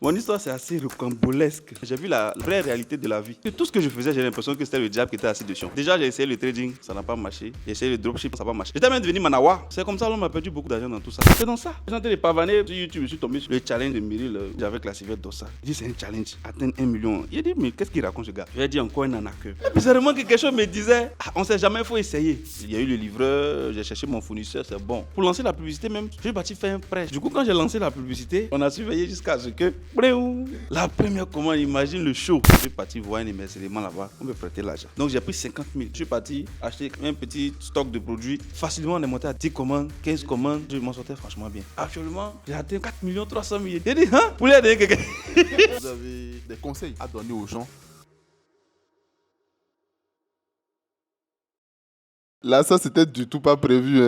Mon histoire, c'est assez rocambolesque. J'ai vu la vraie réalité de la vie. Et tout ce que je faisais, j'ai l'impression que c'était le diable qui était assis dessus. Déjà, j'ai essayé le trading, ça n'a pas marché. J'ai essayé le dropship, ça n'a pas marché. J'étais même devenu manawa. C'est comme ça, on m'a perdu beaucoup d'argent dans tout ça. C'est dans ça. J'ai tenté de pavaner sur YouTube, je suis tombé sur le challenge de Myril avec la civière d'Ossa. Il dit c'est un challenge, atteindre 1 million. Il a dit, mais qu'est-ce qu'il raconte ce gars? Je lui ai dit encore un anaque. Et bizarrement, quelque chose me disait, on sait jamais, il faut essayer. Il y a eu le livreur, j'ai cherché mon fournisseur, c'est bon. Pour lancer la publicité même, je suis parti faire un prêt. Du coup, quand j'ai lancé la publicité, on a surveillé jusqu'à ce que. La première commande, imagine le show. Je suis parti voir un émercement là-bas, on me prêtait l'argent. Donc j'ai pris 50 000. Je suis parti acheter un petit stock de produits. Facilement, on est monté à 10 commandes, 15 commandes. Je m'en sortais franchement bien. Actuellement, j'ai atteint 4 300 000. J'ai dit, hein, pour aider quelqu'un. Vous avez des conseils à donner aux gens? Là, ça, c'était du tout pas prévu.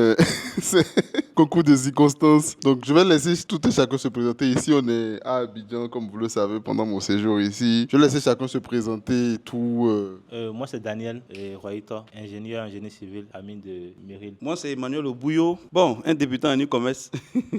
C'est concours de circonstances. Donc, je vais laisser tout et chacun se présenter. Ici, on est à Abidjan, comme vous le savez, pendant mon séjour ici. Je vais laisser chacun se présenter et tout. Moi, c'est Daniel Royito, ingénieur en génie civil à mine de Myril. Moi, c'est Emmanuel Obouyo. Bon, un débutant en e-commerce.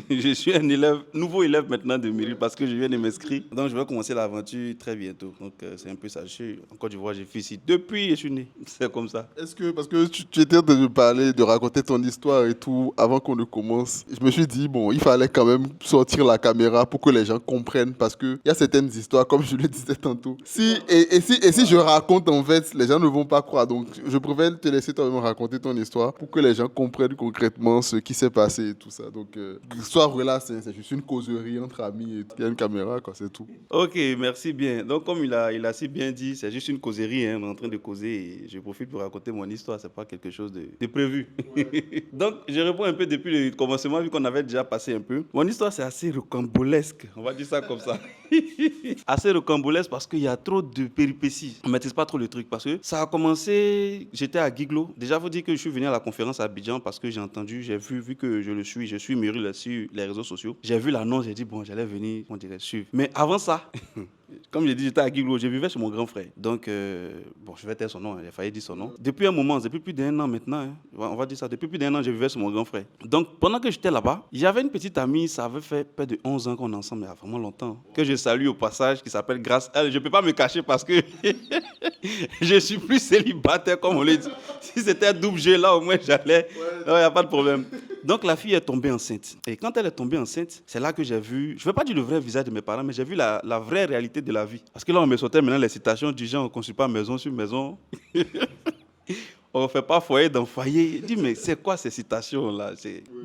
Je suis un élève, nouveau élève maintenant de Myril parce que je viens de m'inscrire. Donc, je vais commencer l'aventure très bientôt. Donc, c'est un peu ça. Je suis en Côte d'Ivoire, j'ai fait ici. Depuis, je suis né. C'est comme ça. Est-ce que, parce que tu étais en train de parler, de raconter ton histoire et tout, avant qu'on ne commence, je me suis dit, bon, il fallait quand même sortir la caméra pour que les gens comprennent, parce qu'il y a certaines histoires, comme je le disais tantôt. Si je raconte, en fait, les gens ne vont pas croire. Donc, je préfère te laisser toi-même raconter ton histoire pour que les gens comprennent concrètement ce qui s'est passé et tout ça. Donc, l'histoire-là, c'est juste une causerie entre amis et il y a une caméra, quoi, c'est tout. Ok, merci bien. Donc, comme il a si bien dit, c'est juste une causerie, hein, on est en train de causer et je profite pour raconter mon histoire, c'est pas quelque chose de prévu. Ouais. Donc, je réponds un peu depuis le commencement, vu qu'on avait déjà passé un peu. Mon histoire, c'est assez rocambolesque, on va dire ça comme ça. Assez rocambolesque parce qu'il y a trop de péripéties. On ne maîtrise pas trop le truc parce que ça a commencé, j'étais à Guiglo. Déjà, il faut dire que je suis venu à la conférence à Abidjan parce que j'ai entendu, j'ai vu que je suis Myril sur les réseaux sociaux. J'ai vu l'annonce, j'ai dit, bon, j'allais venir, on dirait suivre. Mais avant ça, comme j'ai dit, j'étais à Guiglo, je vivais chez mon grand frère. Donc, bon, je vais taire son nom, j'ai failli dire son nom. Depuis un moment, depuis plus d'1 an maintenant, hein, on va dire ça, depuis plus d'1 an, je vivais chez mon grand frère. Donc, pendant que j'étais là-bas, j'avais une petite amie, ça avait fait près de 11 ans qu'on est ensemble, il y a vraiment longtemps, que je salue au passage, qui s'appelle Grace. Elle, je ne peux pas me cacher parce que je suis plus célibataire, comme on l'a dit. Si c'était un double G, là, au moins, j'allais. Il n'y a pas de problème. Donc, la fille est tombée enceinte. Et quand elle est tombée enceinte, c'est là que j'ai vu, je ne vais pas dire le vrai visage de mes parents, mais j'ai vu la vraie réalité de la vie. Parce que là, on me sortait maintenant les citations du genre, on ne construit pas maison sur maison. On ne fait pas foyer dans foyer. Je dis, mais c'est quoi ces citations-là?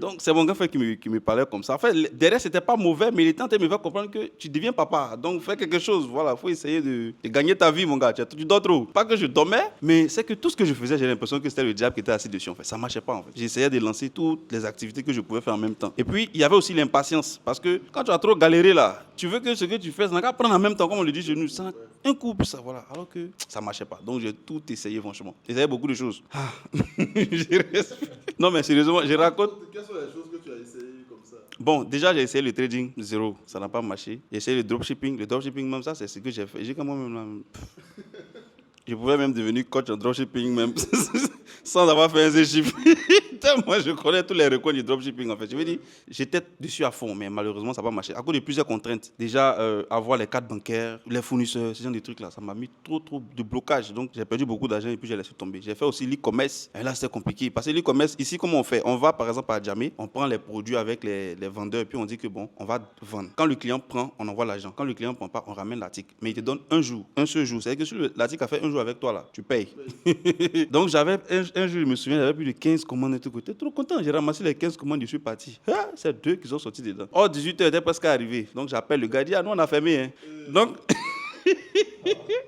Donc, c'est mon grand frère qui me parlait comme ça. En fait, derrière, ce n'était pas mauvais, mais il était en train de me faire comprendre que tu deviens papa. Donc, fais quelque chose. Voilà, il faut essayer de gagner ta vie, mon gars. Tu dors trop. Pas que je dormais, mais c'est que tout ce que je faisais, j'ai l'impression que c'était le diable qui était assis dessus. En fait. Ça ne marchait pas. En fait. J'essayais de lancer toutes les activités que je pouvais faire en même temps. Et puis, il y avait aussi l'impatience. Parce que quand tu as trop galéré, là, tu veux que ce que tu fais, ça n'a qu'à prendre en même temps, comme on le dit chez nous. Ça, un coup, ça, voilà. Alors que ça ne marchait pas. Donc, j'ai tout essayé, franchement. J'essayais beaucoup de choses. Ah. Non, mais sérieusement, je raconte. Quelles sont les choses que tu as essayées comme ça? Bon, déjà, j'ai essayé le trading, zéro. Ça n'a pas marché. J'ai essayé le dropshipping. Le dropshipping, même ça, c'est ce que j'ai fait. J'ai quand même. Je pouvais même devenir coach en dropshipping, même sans avoir fait un Z-shift. Moi, je connais tous les recoins du dropshipping, en fait. Je veux dire, j'étais dessus à fond, mais malheureusement, ça n'a pas marché. À cause de plusieurs contraintes. Déjà, avoir les cartes bancaires, les fournisseurs, ce genre de trucs-là, ça m'a mis trop de blocage. Donc, j'ai perdu beaucoup d'argent et puis j'ai laissé tomber. J'ai fait aussi l'e-commerce. Et là, c'est compliqué. Parce que l'e-commerce, ici, comment on fait? On va, par exemple, à Djamé, on prend les produits avec les vendeurs et puis on dit que bon, on va vendre. Quand le client prend, on envoie l'argent. Quand le client ne prend pas, on ramène l'article. Mais il te donne un jour, un seul jour. C'est-à-dire que si l'article a fait un jour avec toi, là, tu payes. Donc, j'avais un jour, je me souviens, j'avais plus de 15 commandes et tout. J'étais trop content. J'ai ramassé les 15 commandes, je suis parti. Ah, c'est 2 qui sont sortis dedans. Oh, 18h était presque arrivé. Donc, j'appelle le gars, il dit, ah, nous, on a fermé. Hein. Donc,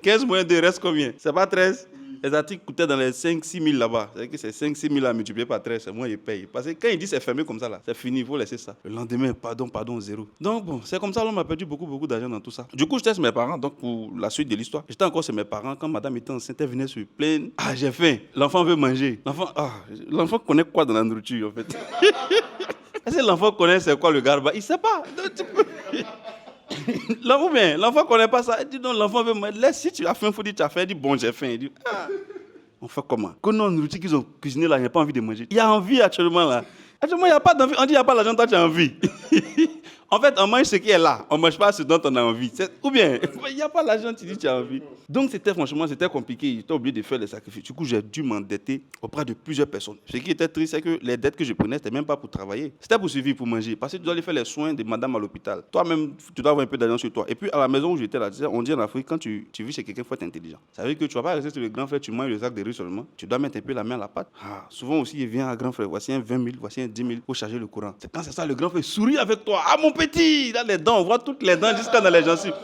15 moins 2 reste combien? C'est pas 13? Les articles coûtaient dans les 5-6 000 là-bas. C'est-à-dire que c'est 5-6 000 à multiplier par 13, c'est moi qui paye. Parce que quand il dit c'est fermé comme ça, là, c'est fini, il faut laisser ça. Le lendemain, pardon, zéro. Donc bon, c'est comme ça, on m'a perdu beaucoup d'argent dans tout ça. Du coup, j'étais chez mes parents, donc pour la suite de l'histoire. J'étais encore chez mes parents quand madame était enceinte, elle venait se plaindre. Ah, j'ai faim, l'enfant veut manger. L'enfant connaît quoi dans la nourriture, en fait? Est-ce que l'enfant connaît c'est quoi le garba? Il ne sait pas. L'enfant ne connaît pas ça. Il dit non, l'enfant veut manger. Laisse, si tu as faim, il faut dire tu as faim. Il dit bon, j'ai faim. Il dit on fait comment? Que non, nourriture qu'ils ont cuisiné là, il n'y a pas envie de manger. Il y a envie actuellement là. Actuellement, il n'y a pas d'envie. On dit il n'y a pas l'argent, toi tu as envie. En fait, on mange ce qui est là. On ne mange pas ce dont on a envie. Ou bien, il n'y a pas l'argent, tu dis que tu as envie. Donc, c'était compliqué. J'étais obligé de faire des sacrifices. Du coup, j'ai dû m'endetter auprès de plusieurs personnes. Ce qui était triste, c'est que les dettes que je prenais, ce n'était même pas pour travailler. C'était pour survivre, pour manger. Parce que tu dois aller faire les soins de madame à l'hôpital. Toi-même, tu dois avoir un peu d'argent sur toi. Et puis, à la maison où j'étais là, on dit en Afrique, quand tu vis chez quelqu'un, il faut être intelligent. Ça veut dire que tu ne vas pas rester sur le grand frère, tu manges le sac de riz seulement. Tu dois mettre un peu la main à la pâte. Souvent aussi, il vient à grand frère. Voici un 20 000, voici un 10 000 pour charger le courant. C'est quand c'est ça, le grand frère sourit avec toi. Ah, mon petit, il a les dents, on voit toutes les dents jusqu'à dans les gencives.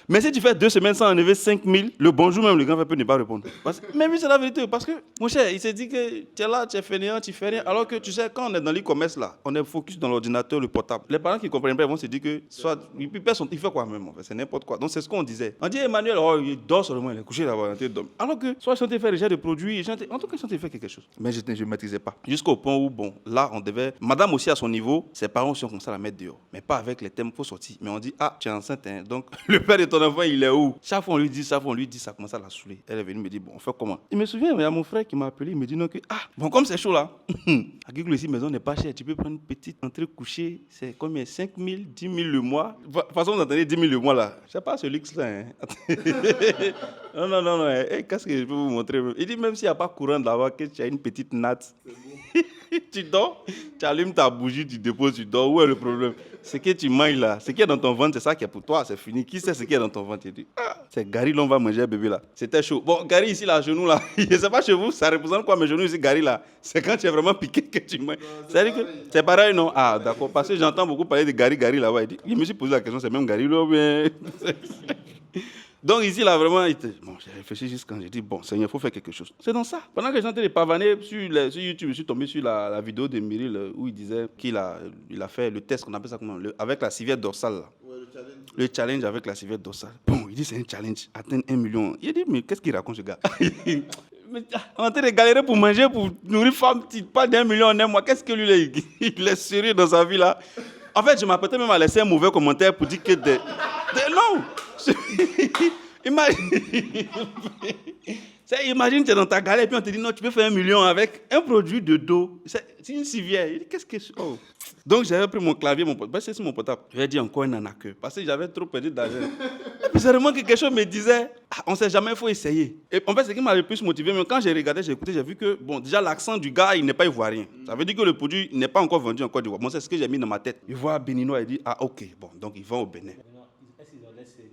Mais si tu fais 2 semaines sans enlever 5 000, le bonjour même, le grand frère peut ne pas répondre. Mais oui, c'est la vérité. Parce que, mon cher, il s'est dit que tu es là, tu es fainéant, tu fais rien. Alors que tu sais, quand on est dans l'e-commerce là, on est focus dans l'ordinateur, le portable. Les parents qui ne comprennent pas, ils vont se dire que, soit, il fait quoi même, en fait, c'est n'importe quoi. Donc c'est ce qu'on disait. On dit, Emmanuel, il dort seulement, il est couché là-bas, il dort. Alors que, soit ils sont fait rejet de produits, en tout cas, ils sont fait quelque chose. Mais je ne maîtrisais pas. Jusqu'au point où, bon, là, on devait. Madame aussi à son niveau, ses parents aussi ont commencé à la mettre dehors. Mais pas avec les thèmes pour sortir. Mais on dit, ah, tu es enceinte, hein. Donc le père de ton enfant, il est où? Chaque fois on lui dit, ça commence à la saouler. Elle est venue me dire, bon, on fait comment? Je me souviens, il y a mon frère qui m'a appelé, il me dit non que, bon, comme c'est chaud là, à Guiglo ici, maison n'est pas chère, tu peux prendre une petite entrée couchée, c'est combien? 5 000, 10 000 le mois? De toute façon, vous entendez 10 000 le mois là. Je sais pas ce luxe là. Hein. non. Qu'est-ce que je peux vous montrer? Il dit, même s'il n'y a pas courant là-bas, que tu as une petite natte. Tu dors, tu allumes ta bougie, tu déposes, tu dors. Où est le problème? Ce que tu manges là, ce qui est dans ton ventre, c'est ça qui est pour toi, c'est fini. Qui sait ce qui est dans ton ventre? Tu dis, c'est Gary, l'on va manger, bébé là. C'était chaud. Bon, Gary ici, là, genou là, je ne sais pas chez vous, ça représente quoi mes genoux ici, Gary là? C'est quand tu es vraiment piqué que tu manges. C'est-à-dire que c'est pareil, non? Ah, d'accord, parce que j'entends beaucoup parler de Gary là-bas. Je me suis posé la question, c'est même Gary là, mais. Donc ici, là, vraiment, bon, j'ai réfléchi juste quand j'ai dit, bon, Seigneur, il faut faire quelque chose. C'est dans ça. Pendant que j'entendais les pavaner sur YouTube, je suis tombé sur la vidéo de Myril où il disait qu'il a fait le test, qu'on appelle ça comment, avec la civière dorsale. Là. Ouais, le challenge avec la civière dorsale. Bon, il dit c'est un challenge, atteindre 1 million. Il dit, mais qu'est-ce qu'il raconte ce gars? On est en train de galérer pour manger, pour nourrir femme, pas d'1 million en un mois. Qu'est-ce que lui, il est sérieux dans sa vie là? En fait, je m'apprêtais même à laisser un mauvais commentaire pour dire que non! Imagine, tu es dans ta galère et puis on te dit non, tu peux faire 1 million avec un produit de dos. C'est une civière. Il dit, qu'est-ce que c'est? Oh. Donc j'avais pris mon clavier, c'est sur mon portable. Je lui ai dit encore un anaqueux parce que j'avais trop perdu d'argent. Et puis c'est vraiment que quelque chose me disait, on ne sait jamais, il faut essayer. Et en fait, ce qui m'a le plus motivé, mais quand j'ai regardé, j'ai écouté, j'ai vu que, bon, déjà l'accent du gars, il n'est pas ivoirien. Ça veut dire que le produit n'est pas encore vendu en Côte d'Ivoire. Bon, c'est ce que j'ai mis dans ma tête. Il voit béninois, il dit, ok, bon, donc ils vont au Bénin. Est-ce qu'ils ont l'air sérieux?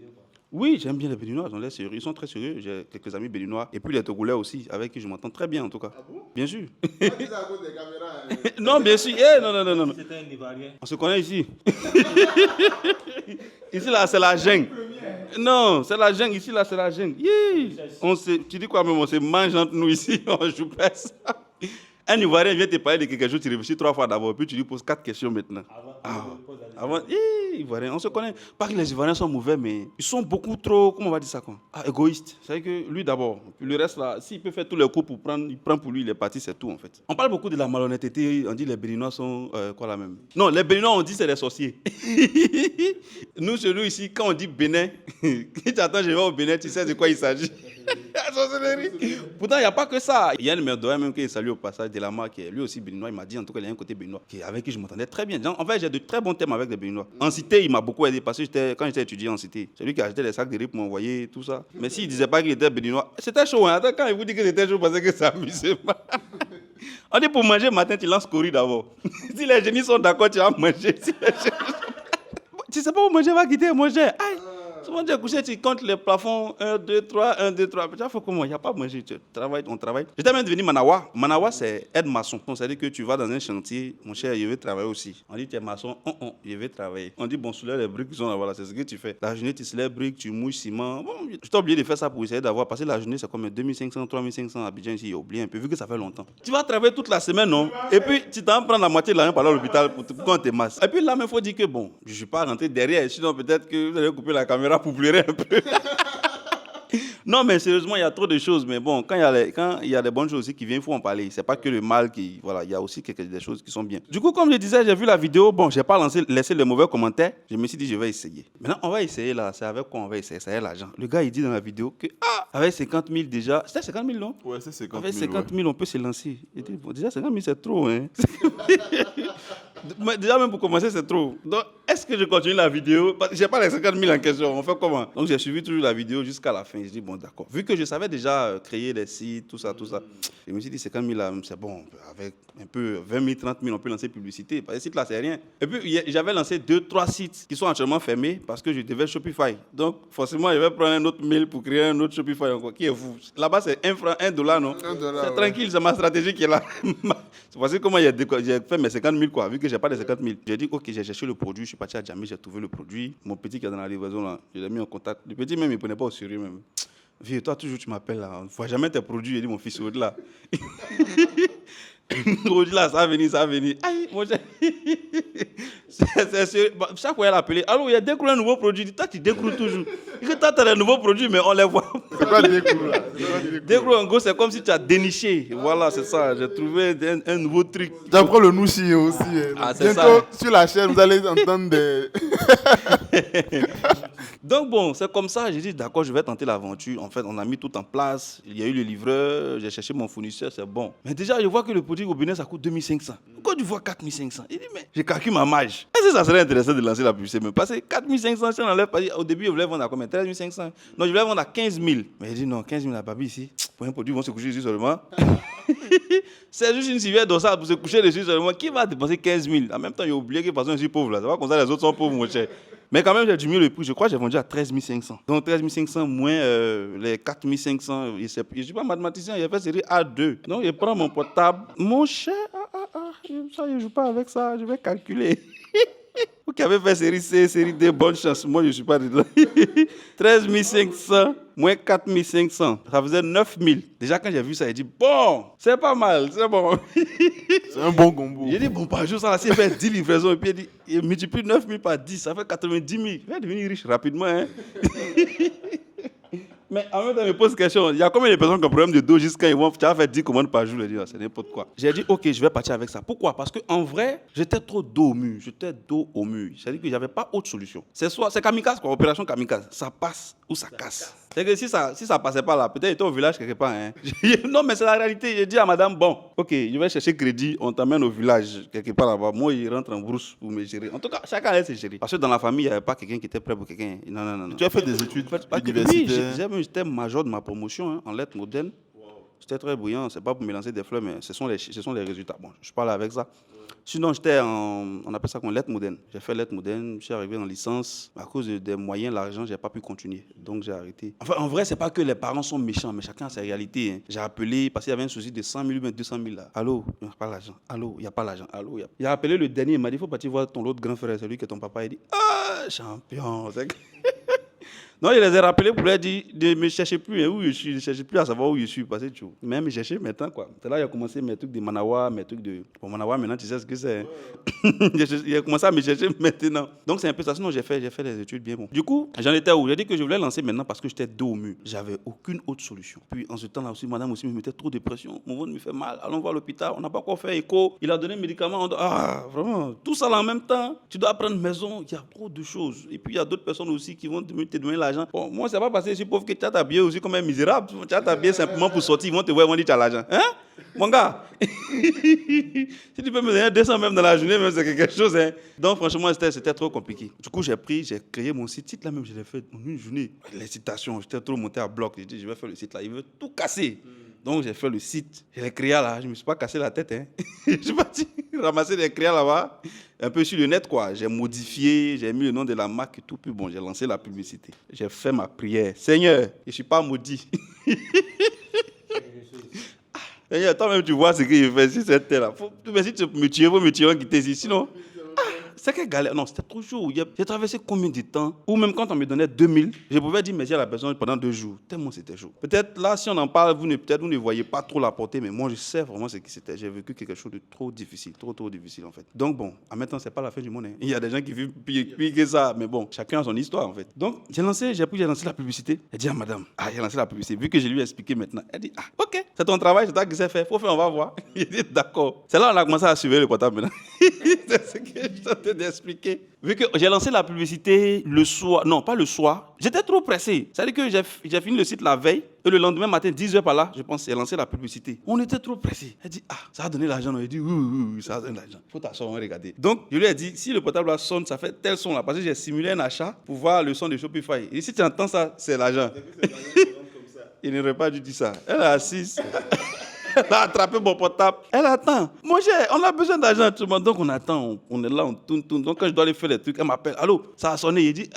Oui, j'aime bien les Béninois, ils ont l'air sérieux. Ils sont très sérieux. J'ai quelques amis béninois. Et puis les Togolais aussi, avec qui je m'entends très bien en tout cas. Ah bon? Bien sûr. Pas à cause des caméras. Non, bien sûr. Non. C'était un Ivoirien. On se connaît ici. Ici, là, c'est la jungle. Non, c'est la jungle. Ici, là, c'est la jungle. Yeah. Tu dis quoi même? On se mange entre nous ici. On joue pas ça. Un Ivoirien vient te parler de quelque chose, tu réfléchis 3 fois d'abord, puis tu lui poses 4 questions maintenant. Avant, Ivoirien, on se connaît. Pas que les Ivoiriens sont mauvais, mais ils sont beaucoup trop, comment on va dire ça, quoi? Égoïstes. C'est que lui d'abord, puis le reste là, s'il peut faire tous les coups pour prendre, il prend pour lui, il est parti, c'est tout en fait. On parle beaucoup de la malhonnêteté, on dit les Béninois sont quoi là même? Non, les Béninois on dit c'est des sorciers. Nous chez nous ici, quand on dit Bénin, quand tu attends, je vais au Bénin, tu sais de quoi il s'agit. Pourtant, il n'y a pas que ça. Il y a un Merdoya même qui est salué au passage de la marque, qui est lui aussi béninois. Il m'a dit en tout cas, il y a un côté béninois avec qui je m'entendais très bien. En fait, j'ai de très bons thèmes avec les béninois. En cité, il m'a beaucoup aidé parce que quand j'étais étudiant en cité, c'est lui qui achetait les sacs de riz pour m'envoyer, tout ça. Mais s'il ne disait pas qu'il était béninois, c'était chaud. Hein? Attends, quand il vous dit que c'était chaud, parce que ça amusait pas. On dit pour manger le matin, tu lances Cori d'abord. Si les génies sont d'accord, tu vas manger. Si les génies... Tu sais pas où manger va quitter manger. Aïe. Souvent, tu es couché, tu comptes les plafonds 1, 2, 3, 1, 2, 3. Tu vois, comment? Il n'y a pas à manger. On travaille. J'étais même devenu Manawa. Manawa, c'est aide-maçon. C'est-à-dire que tu vas dans un chantier, mon cher, je vais travailler aussi. On dit, tu es maçon, je vais travailler. On dit, bon, soulève les briques qui sont là, voilà, c'est ce que tu fais. La journée, tu soulèves les briques, tu mouilles ciment. Bon, je t'ai oublié de faire ça pour essayer d'avoir. Parce que la journée, c'est comme 2500, 3500 à Abidjan ici. J'ai oublié un peu, vu que ça fait longtemps. Tu vas travailler toute la semaine, non? Et puis, tu t'en prends la moitié de l'argent par là à l'hôpital pour quand tu es masse. Et puis là, il faut dire que, bon, je ne suis pas rentré derrière. Sinon, peut-être que vous allez couper la caméra pour pleurer un peu. Non, mais sérieusement, il y a trop de choses. Mais bon, quand il y a des bonnes choses aussi qui viennent, il faut en parler. C'est pas que le mal qui... Voilà, il y a aussi des choses qui sont bien. Du coup, comme je disais, j'ai vu la vidéo. Bon, j'ai pas laissé les mauvais commentaires. Je me suis dit, je vais essayer. Maintenant, on va essayer là. C'est avec quoi on va essayer? C'est l'argent. Le gars, il dit dans la vidéo que, avec 50 000 déjà... C'était 50 000, non? Ouais, c'est 50 000. Avec 50 000, on peut se lancer. Il dit, bon, déjà, 50 000, c'est trop, hein. Mais déjà, même pour commencer, c'est trop. Donc, est-ce que je continue la vidéo? Parce que je n'ai pas les 50 000 en question. On fait comment? Donc, j'ai suivi toujours la vidéo jusqu'à la fin. Je dis, bon, d'accord. Vu que je savais déjà créer des sites, tout ça, je me suis dit, 50 000 là, c'est bon. Avec un peu 20 000, 30 000, on peut lancer publicité. Parce que ces sites là, c'est rien. Et puis, j'avais lancé 2-3 sites qui sont actuellement fermés parce que je devais Shopify. Donc, forcément, je vais prendre un autre mail pour créer un autre Shopify encore. Qui est fou? Là-bas, c'est $1, non? C'est tranquille, c'est ma stratégie qui est là. C'est parce que comment j'ai fait mes 50 000, quoi, vu que je n'ai pas les 50 000. J'ai dit, ok, j'ai cherché le produit, je suis parti à Djamé, j'ai trouvé le produit. Mon petit qui est dans la livraison, là, je l'ai mis en contact. Le petit, même, il ne prenait pas au sérieux, même. Vieux, toi, toujours, tu m'appelles, là. On ne voit jamais tes produits. J'ai dit, mon fils, au-delà. Au-delà, ça va venir. Aïe, mon cher. Chaque fois, elle a appelé. Alors, il y a découvert un nouveau produit. Toi, tu découvres toujours. Et que toi, tu as des nouveaux produits, mais on les voit. C'est quoi découvrir là? Découvrir, en gros, c'est comme si tu as déniché. Voilà, c'est ça. J'ai trouvé un nouveau truc. J'apprends le nouchi aussi. Ah, c'est bientôt, ça. sur la chaîne, vous allez entendre des... Donc bon, c'est comme ça, j'ai dit d'accord, je vais tenter l'aventure. En fait, on a mis tout en place. Il y a eu le livreur, j'ai cherché mon fournisseur, c'est bon. Mais déjà, je vois que le produit au Bénin, ça coûte 2500. Pourquoi tu vois 4500? Il dit, mais je calcule ma marge. Est-ce que ça serait intéressant de lancer la publicité? Mais parce que 4500, si on enlève pas, au début, je voulais vendre à combien? 13 500. Non, je voulais vendre à 15 000. Mais il dit, non, 15 000 à Babi ici. Pour un produit, ils vont se coucher dessus seulement. C'est juste une civière dorsale pour se coucher dessus seulement. Qui va dépenser 15 000? En même temps, il a oublié que parce que je suis pauvre là. C'est pas comme ça, les autres sont pauvres, mon cher. Mais quand même, j'ai diminué le prix. Je crois que j'ai vendu à 13 500. Donc 13 500 moins les 4 500. Je ne suis pas mathématicien, il a fait série A2. Donc je prends mon portable. Mon cher, ça, je ne joue pas avec ça, je vais calculer. Vous qui avez fait série C, série D, bonne chance. Moi, je ne suis pas dedans. 13 500 moins 4 500. Ça faisait 9 000. Déjà, quand j'ai vu ça, j'ai dit, bon, c'est pas mal, c'est bon. C'est un bon combo. J'ai dit, bon, par jour, ça, c'est fait 10 livraisons. Et puis, il multiplie 9 000 par 10, ça fait 90 000. Il va devenir riche rapidement. Hein? Mais en même temps, je me pose une question. Il y a combien de personnes qui ont un problème de dos jusqu'à ils vont faire 10 commandes par jour? Je dis, c'est n'importe quoi. J'ai dit, ok, je vais partir avec ça. Pourquoi? Parce qu'en vrai, j'étais trop dos au mur. C'est-à-dire que je n'avais pas autre solution. C'est kamikaze, quoi, opération kamikaze. Ça passe ou ça casse. C'est que si ça passait pas là, peut-être j'étais au village quelque part. Hein. Non, mais c'est la réalité. J'ai dit à madame, bon, ok, je vais chercher crédit, on t'amène au village quelque part là-bas. Moi, il rentre en brousse pour me gérer. En tout cas, chacun allait se gérer. Parce que dans la famille, il n'y avait pas quelqu'un qui était prêt pour quelqu'un. Non. Tu as fait des études universitaires? Oui, j'étais major de ma promotion hein, en lettres modernes. C'était très brillant. C'est pas pour me lancer des fleurs, mais ce sont les résultats. Bon, je parle avec ça. Sinon, j'étais on appelle ça comme lettres modernes. J'ai fait lettres modernes, je suis arrivé en licence. À cause des moyens, l'argent, je n'ai pas pu continuer. Donc, j'ai arrêté. Enfin, en vrai, ce n'est pas que les parents sont méchants, mais chacun a sa réalité. Hein. J'ai appelé parce qu'il y avait un souci de 100 000 ou 200 000. Là. Allô, il n'y a pas l'argent. Allô, il n'y a pas l'argent. Allô, il a appelé le dernier, il m'a dit, il faut partir voir ton autre grand frère, celui qui est ton papa. Il dit, ah, champion. Non, je les ai rappelés pour leur dire de me chercher plus où je suis, ne chercher plus à savoir où je suis passé tout. Même me chercher maintenant quoi. C'est là que j'ai commencé mes trucs de Manawa, mes trucs de Manawa maintenant tu sais ce que c'est. J'ai commencé à me chercher maintenant. Donc c'est un peu ça. Sinon j'ai fait des études bien bon. Du coup, j'en étais où? J'ai dit que je voulais lancer maintenant parce que j'étais dos au mur. J'avais aucune autre solution. Puis en ce temps-là aussi, madame aussi me mettait trop de pression. Mon ventre me fait mal. Allons voir l'hôpital. On n'a pas encore fait écho. Il a donné un médicament. Vraiment. Tout ça là en même temps. Tu dois prendre maison. Il y a trop de choses. Et puis il y a d'autres personnes aussi qui vont te donner l'argent. Bon, moi, c'est pas parce que je suis pauvre que tu as t'habillé aussi comme un misérable. Tu as t'habillé simplement pour sortir. Ils vont te voir, ils vont dire tu as l'argent. Hein? Mon gars, si tu peux me donner 200 même dans la journée, même c'est quelque chose. Hein? Donc, franchement, c'était trop compliqué. Du coup, j'ai créé mon site. Là même, je l'ai fait en une journée. Les citations, j'étais trop monté à bloc. J'ai dit, je vais faire le site là. Il veut tout casser. Donc, j'ai fait le site. Je l'ai créé là. Je ne me suis pas cassé la tête. Hein? Je suis parti ramasser des créas là-bas. Un peu sur le net, quoi. J'ai modifié, j'ai mis le nom de la marque et tout. Puis bon, j'ai lancé la publicité. J'ai fait ma prière. Seigneur, je ne suis pas maudit. Seigneur, toi-même, tu vois ce qu'il fait. Si c'était là. Mais si tu me tuer, il faut me tuer en quitter ici. Sinon, c'est quelle galère. Non, c'était trop chaud. J'ai traversé combien de temps? Ou même quand on me donnait 2000, je pouvais dire merci à la personne pendant 2 jours. Tellement c'était chaud. Peut-être là, si on en parle, vous ne voyez pas trop la portée, mais moi, je sais vraiment ce que c'était. J'ai vécu quelque chose de trop difficile, trop difficile en fait. Donc bon, en même temps, c'est pas la fin du monde. Hein. Il y a des gens qui vivent pire que ça, mais bon, chacun a son histoire en fait. Donc, j'ai lancé la publicité. Elle dit à madame, j'ai lancé la publicité. Vu que je lui ai expliqué maintenant, elle dit, ok, c'est ton travail, c'est toi qui sais faire. Faut faire, on va voir. Il dit, d'accord. C'est là qu'on a commencé à suivre le portable maintenant. C'est ce que je possibilité d'expliquer. Vu que j'ai lancé la publicité le soir, non, pas le soir, j'étais trop pressé. C'est-à-dire que j'ai fini le site la veille, et le lendemain matin, 10h par là, je pense, j'ai lancé la publicité. On était trop pressé. Elle dit, ça a donné l'argent. Il dit, oui, ça a donné l'argent. Il faut t'asseoir, on va regarder. Donc, je lui ai dit, si le portable là sonne, ça fait tel son là. Parce que j'ai simulé un achat pour voir le son de Shopify. Et si tu entends ça, c'est l'argent. Il n'aurait pas dû dire ça. Elle est assise. Elle a attrapé mon portable. Elle attend. Mon cher, on a besoin d'argent actuellement. Donc on attend, on est là, on tourne. Donc quand je dois aller faire les trucs, elle m'appelle. Allô, ça a sonné. Il dit,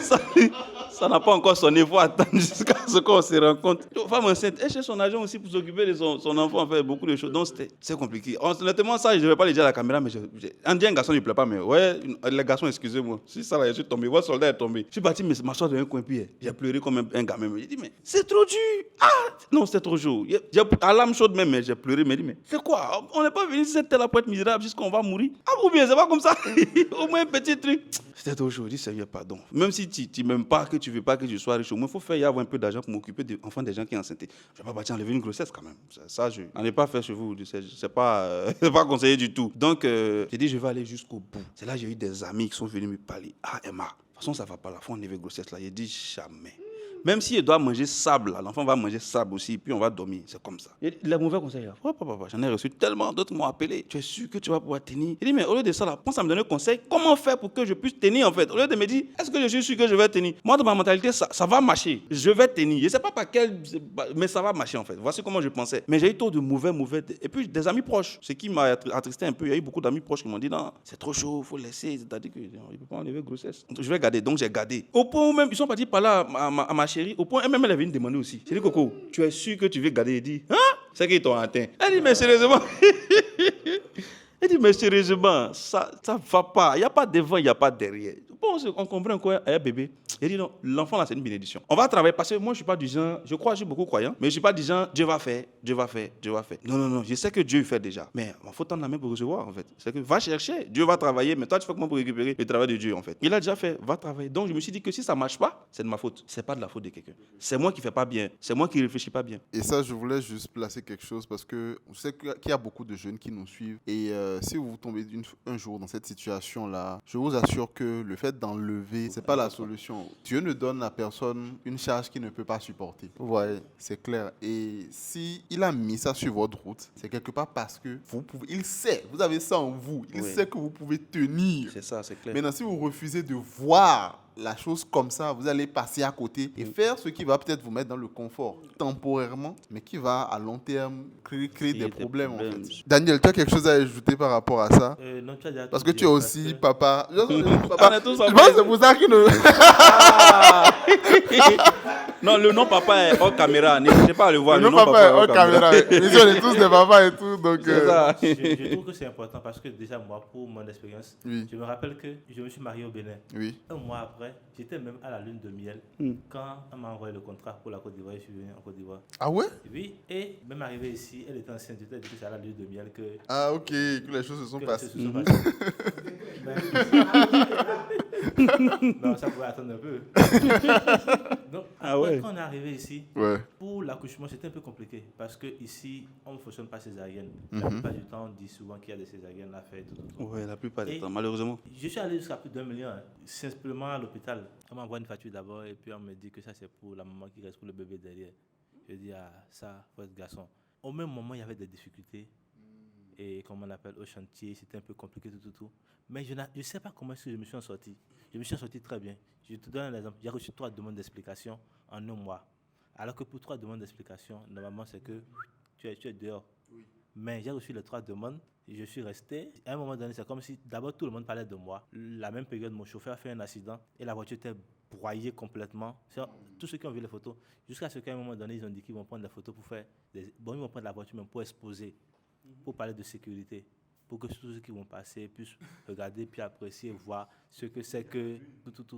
ça n'a pas encore sonné. Il faut attendre jusqu'à ce qu'on se rencontre. Femme enceinte, elle cherche son argent aussi pour s'occuper de son enfant, faire beaucoup de choses. Donc c'est compliqué. Honnêtement, ça, je ne vais pas le dire à la caméra, mais on dit un garçon, il ne plaît pas. Mais ouais, les garçons, excusez-moi. Si ça là, je suis tombé. Votre soldat est tombé. Je suis parti m'asseoir dans un coin, puis j'ai pleuré comme un gamin. J'ai dit, mais c'est trop dur. Non, c'est trop chaud. J'ai à l'âme chaude même, mais j'ai pleuré. Mais dit, mais c'est quoi? On n'est pas venu sur cette terre pour être misérable jusqu'on va mourir. Ou bien, c'est pas comme ça. Au moins un petit truc. C'était trop chaud. Je dis, Seigneur, pardon. Même si tu m'aimes pas, que tu veux pas que je sois riche, au moins, il faut faire y avoir un peu d'argent pour m'occuper des enfants des gens qui sont enceintes. Je ne vais pas partir enlever une grossesse quand même. Ça, je n'en ai pas fait chez vous. C'est pas conseillé du tout. Donc, j'ai dit, je vais aller jusqu'au bout. C'est là que j'ai eu des amis qui sont venus me parler. Emma, de toute façon, ça va pas. La fois, on enlever grossesse là. J'ai dit, jamais. Même s'il doit manger sable, là, l'enfant va manger sable aussi, puis on va dormir. C'est comme ça. Et les mauvais conseils, là. Papa, j'en ai reçu tellement, d'autres m'ont appelé. Tu es sûr que tu vas pouvoir tenir? Il dit, mais au lieu de ça, là, pense à me donner un conseil. Comment faire pour que je puisse tenir, en fait? Au lieu de me dire, est-ce que je suis sûr que je vais tenir? Moi, dans ma mentalité, ça va marcher. Je vais tenir. Je ne sais pas par quel, mais ça va marcher, en fait. Voici comment je pensais. Mais j'ai eu trop de mauvais. Et puis, des amis proches. Ce qui m'a attristé un peu, il y a eu beaucoup d'amis proches qui m'ont dit, non, c'est trop chaud, il faut laisser. C'est-à-dire qu'il ne peut pas enlever grossesse. Donc, je vais garder. Donc, j'ai gardé. Au point où même, ils sont partis par là à ma chérie. Au point, même elle est venue me demander aussi. J'ai dit, Coco, tu es sûr que tu veux garder? Il dit, c'est qu'ils t'ont atteint. Elle dit, mais sérieusement. Elle dit, mais sérieusement, ça ne va pas. Il n'y a pas devant, il n'y a pas derrière. Bon, on comprend quoi, un bébé. Il dit, non, l'enfant là, c'est une bénédiction. On va travailler parce que moi, je ne suis pas du genre, je crois, je suis beaucoup croyant, mais je ne suis pas du genre, Dieu va faire. Non, je sais que Dieu fait déjà. Mais il faut tendre la main pour recevoir, en fait. C'est que va chercher, Dieu va travailler, mais toi, tu fais comment pour récupérer le travail de Dieu, en fait. Il a déjà fait, va travailler. Donc, je me suis dit que si ça ne marche pas, c'est de ma faute. Ce n'est pas de la faute de quelqu'un. C'est moi qui ne fais pas bien. C'est moi qui ne réfléchis pas bien. Et ça, je voulais juste placer quelque chose parce que je sais qu'il y a beaucoup de jeunes qui nous suivent. Et si vous tombez un jour dans cette situation-là, je vous assure que le fait d'enlever, c'est pas la solution. Dieu ne donne à personne une charge qu'il ne peut pas supporter. Vous voyez, c'est clair. Et si il a mis ça sur votre route, c'est quelque part parce que vous pouvez, il sait, vous avez ça en vous, il sait que vous pouvez tenir. C'est ça, c'est clair. Maintenant, si vous refusez de voir la chose comme ça, vous allez passer à côté et faire ce qui va peut-être vous mettre dans le confort temporairement, mais qui va à long terme créer des problèmes, en fait. Daniel, tu as quelque chose à ajouter par rapport à ça? Non, tu as déjà Parce que tu es aussi papa. On est tous Je pense que c'est pour ça qu'il ne... Non, le nom papa est hors caméra. N'hésitez pas à le voir. Le nom papa est hors caméra. Mais on est tous des papas et tout. Donc, c'est ça. Je trouve que c'est important parce que déjà, moi, pour mon expérience, Oui. je me rappelle que je me suis marié au Bénin. Oui. Un mois après, j'étais même à la lune de miel quand on m'a envoyé le contrat pour la Côte d'Ivoire. Je suis venu en Côte d'Ivoire. Ah ouais? Oui, et même arrivé ici, elle était enceinte. J'étais dit que c'est à la lune de miel que... Ah ok, que les choses se sont passées. Non, ça pouvait attendre un peu. Donc, quand on est arrivé ici, pour l'accouchement, c'était un peu compliqué parce qu'ici, on ne fonctionne pas césarienne. La plupart du temps, on dit souvent qu'il y a des césariennes à faire. Tout. Oui, la plupart du temps, malheureusement. Je suis allé jusqu'à plus d'1 million, simplement à l'hôpital. On m'envoie une facture d'abord et puis on me dit que ça, c'est pour la maman qui reste pour le bébé derrière. Je dis, ça, votre garçon. Au même moment, il y avait des difficultés. Et comme on appelle au chantier, c'était un peu compliqué, tout. Mais je ne sais pas comment est-ce que je me suis en sorti. Je me suis en sorti très bien. Je te donne un exemple. J'ai reçu 3 demandes d'explication en un mois. Alors que pour 3 demandes d'explication, normalement, c'est que tu es dehors. Oui. Mais j'ai reçu les 3 demandes et je suis resté. À un moment donné, c'est comme si d'abord tout le monde parlait de moi. La même période, mon chauffeur a fait un accident et la voiture était broyée complètement. Tous ceux qui ont vu les photos, jusqu'à ce qu'à un moment donné, ils ont dit qu'ils vont prendre des photos pour faire ils vont prendre la voiture même pour exposer, pour parler de sécurité, pour que tous ceux qui vont passer puissent regarder, puis apprécier, voir ce que c'est que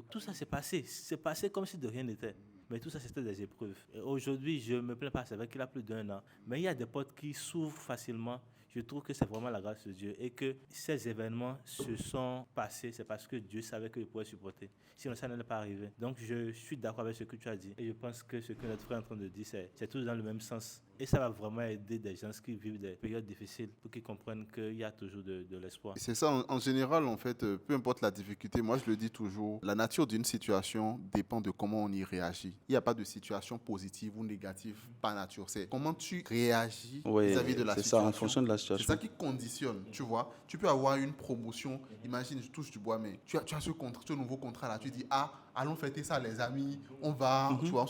tout ça s'est passé. C'est passé comme si de rien n'était. Mais tout ça, c'était des épreuves. Et aujourd'hui, je ne me plains pas, c'est vrai qu'il a plus d'1 an. Mais il y a des potes qui souffrent facilement. Je trouve que c'est vraiment la grâce de Dieu et que ces événements se sont passés, c'est parce que Dieu savait que je pourrais supporter. Sinon, ça n'allait pas arriver. Donc, je suis d'accord avec ce que tu as dit et je pense que ce que notre frère est en train de dire, c'est tous dans le même sens. Et ça va vraiment aider des gens qui vivent des périodes difficiles pour qu'ils comprennent qu'il y a toujours de l'espoir. C'est ça, en général, en fait, peu importe la difficulté, moi je le dis toujours, la nature d'une situation dépend de comment on y réagit. Il n'y a pas de situation positive ou négative par nature. C'est comment tu réagis vis-à-vis de la c'est situation. ça, en fonction de la C'est situation. ça qui conditionne, tu vois. Tu peux avoir une promotion, imagine, je touche du bois, mais tu as ce nouveau contrat-là, tu dis, ah, allons fêter ça les amis, on va, tu vois,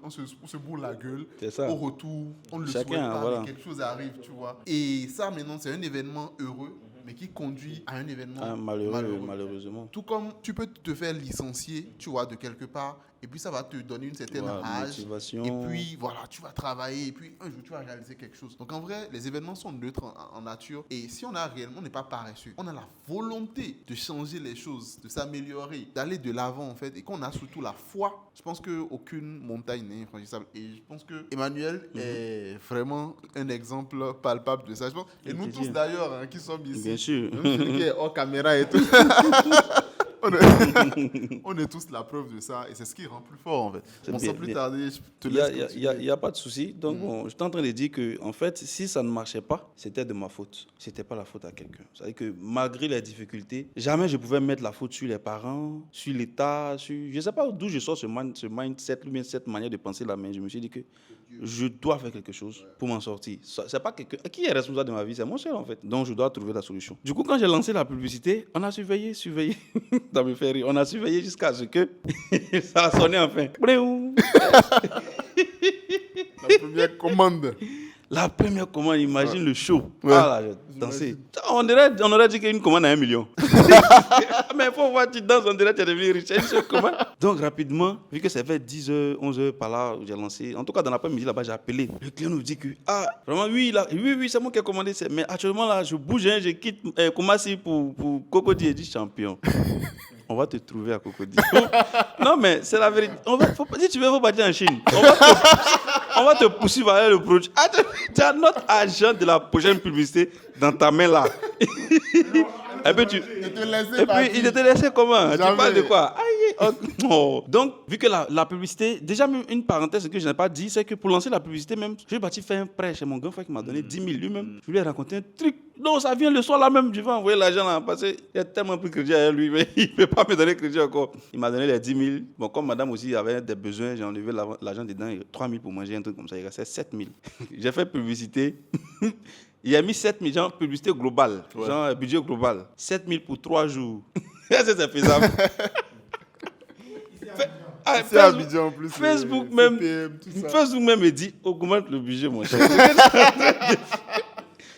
on se bourre la gueule. C'est ça. Au retour, on ne le Chacun, souhaite pas, voilà. mais quelque chose arrive, tu vois. Et ça, maintenant, c'est un événement heureux, mais qui conduit à un événement Malheureusement. Tout comme tu peux te faire licencier, tu vois, de quelque part, et puis ça va te donner une certaine rage. Motivation. Et puis, voilà, tu vas travailler, et puis un jour, tu vas réaliser quelque chose. Donc, en vrai, les événements sont neutres en nature. Et si on n'est pas paresseux, on a la volonté de changer les choses, de s'améliorer, d'aller de l'avant, en fait, et qu'on a surtout la foi, je pense qu'aucune montagne n'est infranchissable. Et je pense que Emmanuel est vraiment un exemple palpable de ça. Je pense, et nous tous, d'ailleurs, hein, qui sommes ici, Bien sûr. même celui qui est hors caméra et tout. On est tous la preuve de ça et c'est ce qui rend plus fort en fait. Bon, sans plus tarder, je te laisse. Il n'y a pas de souci. Donc, bon, je suis en train de dire que, en fait, si ça ne marchait pas, c'était de ma faute. C'était pas la faute à quelqu'un. C'est-à-dire que malgré les difficultés, jamais je pouvais mettre la faute sur les parents, sur l'État, sur... Je ne sais pas d'où je sors ce mindset, ou bien cette manière de penser là, mais je me suis dit que je dois faire quelque chose pour m'en sortir. C'est pas quelqu'un qui est responsable de ma vie, c'est moi seul en fait. Donc, je dois trouver la solution. Du coup, quand j'ai lancé la publicité, on a surveillé. Ça me fait rire. On a surveillé jusqu'à ce que ça a sonné enfin. La première commande. La première commande, imagine le show. Ouais. Ah là, j'ai dansé. On aurait dit qu'une commande à 1 million. Mais il faut voir, tu danses, on dirait que tu es devenu riche. Une seule commande. Donc rapidement, vu que ça fait 10h, 11h par là, j'ai lancé. En tout cas, dans l'après-midi, là-bas, j'ai appelé. Le client nous dit que, vraiment, oui, c'est moi qui ai commandé. Mais actuellement, là, je bouge, je quitte Koumassi pour Cocody. J'ai dit champion. On va te trouver à Cocody. Non, mais c'est la vérité. Si tu veux, il faut partir en Chine. On va te poursuivre avec le produit. Tu as notre agent de la prochaine publicité dans ta main là. Et puis, il te laissait comment? Tu parles de quoi? Oh. Donc, vu que la publicité, déjà même une parenthèse que je n'ai pas dit, c'est que pour lancer la publicité même, je suis parti faire un prêt chez mon grand frère qui m'a donné 10 000 lui-même. Je lui ai raconté un truc. Non, ça vient le soir là même, je vais envoyer l'argent là, parce qu'il a tellement pris crédit à lui, mais il ne peut pas me donner crédit encore. Il m'a donné les 10 000. Bon, comme madame aussi avait des besoins, j'ai enlevé l'argent dedans, 3 000 pour manger, un truc comme ça, il restait 7 000. J'ai fait publicité. Il a mis 7 000, genre publicité globale, genre budget global. 7 000 pour 3 jours. C'est faisable. Facebook même me dit augmente le budget, mon cher.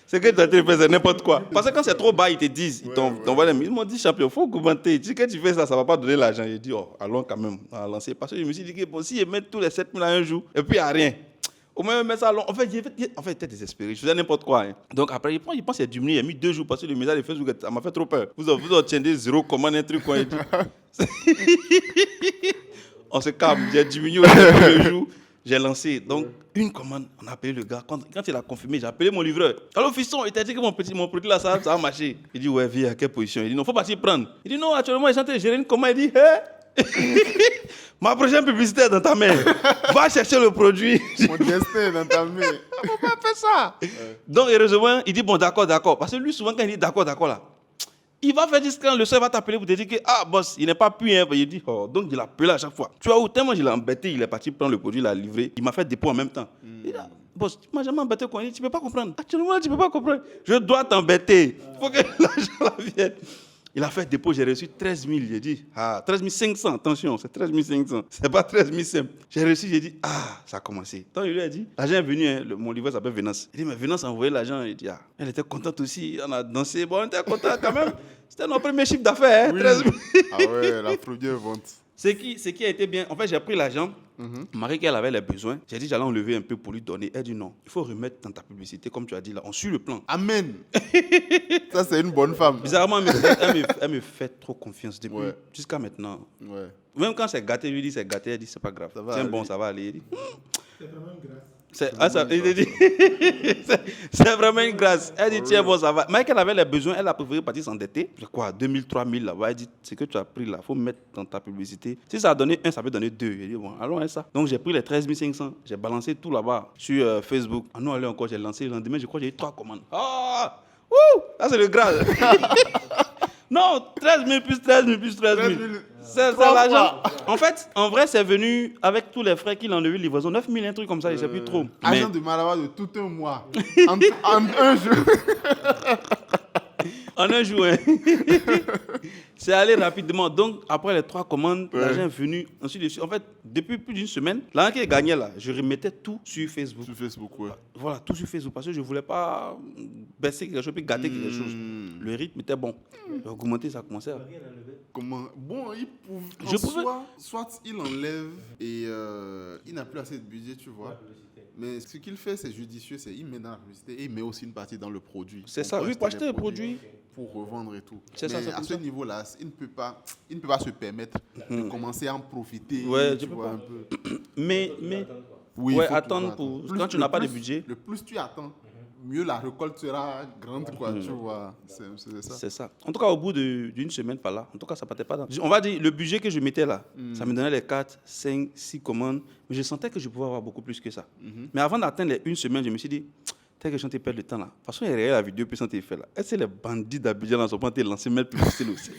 C'est que tu as fait n'importe quoi. Parce que quand c'est trop bas, ils te disent, ils m'ont dit, champion, il faut augmenter. Si tu fais ça, ça ne va pas donner l'argent. J'ai dit, allons quand même, on va lancer. Parce que je me suis dit que bon, si je mets tous les 7 000 à un jour, et puis il n'y a rien. Au moins, mettre ça long. En fait, j'étais désespéré. Je faisais n'importe quoi. Hein. Donc après, il pense qu'il a diminué. Il a mis 2 jours parce que le message de Facebook, ça m'a fait trop peur. Vous obtiendrez 0 commande, un truc. Quoi, on se calme. J'ai diminué le jour. J'ai lancé. Donc, une commande, on a appelé le gars. Quand il a confirmé, j'ai appelé mon livreur. Alors, fiston, il t'a dit que mon produit là, ça va marcher. Il dit, ouais, viens, à quelle position? Il dit, non, faut partir prendre. Il dit, non, actuellement, il est en train de gérer une commande. Il dit, hé, ma prochaine publicité est dans ta main. Va chercher le produit. Mon destin est dans ta main. Faut pas faire ça. Donc, heureusement, il dit, bon, d'accord. Parce que lui, souvent, quand il dit d'accord, là, il va faire discret, le soeur va t'appeler pour te dire que, boss, il n'est pas pu, hein. Il dit, donc il a appelé à chaque fois. Tu vois, où tellement je l'ai embêté, il est parti prendre le produit, il l'a livré. Il m'a fait dépôt en même temps. Il dit, boss, tu m'as jamais embêté, quoi. Il dit, tu ne peux pas comprendre. Actuellement, tu ne peux pas comprendre. Je dois t'embêter. Il faut que l'argent vienne. Il a fait dépôt, j'ai reçu 13 000. J'ai dit, 13 500, attention, c'est 13 500. C'est pas 13 500. J'ai reçu, j'ai dit, ça a commencé. Donc il lui a dit, l'argent est venu, hein, mon livreur s'appelle Venance. Il dit, mais Venance a envoyé l'argent. Il dit, elle était contente aussi, on a dansé. Bon, on était content quand même. C'était notre premier chiffre d'affaires, hein, oui. 13 000. Ah ouais, la première vente. Ce qui a été bien, en fait, j'ai pris l'argent. Marie, qu'elle avait les besoins, j'ai dit, j'allais enlever un peu pour lui donner. Elle dit non, il faut remettre dans ta publicité, comme tu as dit là, on suit le plan. Amen. Ça, c'est une bonne femme. Bizarrement, elle me fait trop confiance depuis jusqu'à maintenant. Ouais. Même quand c'est gâté, je lui dis c'est gâté, elle dit c'est pas grave. Tiens, bon, ça va aller. C'est vraiment grâce. Il te dit, c'est vraiment une grâce. Elle dit, tiens, bon, ça va. Mais qu'elle avait les besoins, elle a préféré partir s'endetter. Quoi, 2000, 3000 là-bas. Elle dit, ce que tu as pris là, il faut mettre dans ta publicité. Si ça a donné 1, ça peut donner 2. J'ai dit, bon, allons à ça. Donc j'ai pris les 13 500, j'ai balancé tout là-bas sur Facebook. Ah non, allez encore, j'ai lancé le lendemain, je crois que j'ai eu 3 commandes. Ah, wouh, là c'est le grâce. Non, 13 000 plus 13 000 plus 13 000. C'est l'argent. En fait, en vrai, c'est venu avec tous les frais qu'il en a eu, livraison. 9 000, un truc comme ça, je ne sais plus trop. Argent de Malabar de tout un mois. en un jour. En un jour, hein. C'est allé rapidement. Donc, après les 3 commandes, l'argent est venu. Ensuite, en fait, depuis plus d'une semaine, l'argent qui est gagné là, je remettais tout sur Facebook. Sur Facebook, ouais. Voilà, tout sur Facebook. Parce que je ne voulais pas baisser quelque chose, puis gâter quelque chose. Le rythme était bon. Augmenter, ça commençait à... Comment? Bon, il Je pouvais- soit il enlève et il n'a plus assez de budget, tu vois. Mais ce qu'il fait, c'est judicieux, c'est il met dans la publicité et il met aussi une partie dans le produit. C'est Donc, ça, oui, pour acheter les produits. Pour revendre et tout. C'est Mais ça, c'est à comme ce ça. niveau-là, il ne peut pas se permettre de commencer à en profiter. Ouais, tu tu peux vois, pas. un peu. Mais Oui, ouais, il faut attendre toujours pour... Quand tu n'as pas de plus- budget, Le plus tu attends, mieux la récolte sera grande, quoi, tu vois. C'est ça. c'est ça. En tout cas, au bout d'une semaine par là, en tout cas, ça partait pas dans... On va dire, le budget que je mettais là, ça me donnait les 4, 5, 6 commandes, mais je sentais que je pouvais avoir beaucoup plus que ça. Mais avant d'atteindre les 1 semaine, je me suis dit, tel que je suis perdre le temps là. De toute façon, il y a la vidéo, puis ça t'est fait là. Est-ce que les bandits d'Abidjan là sont pas lancés, mettre publicité là aussi?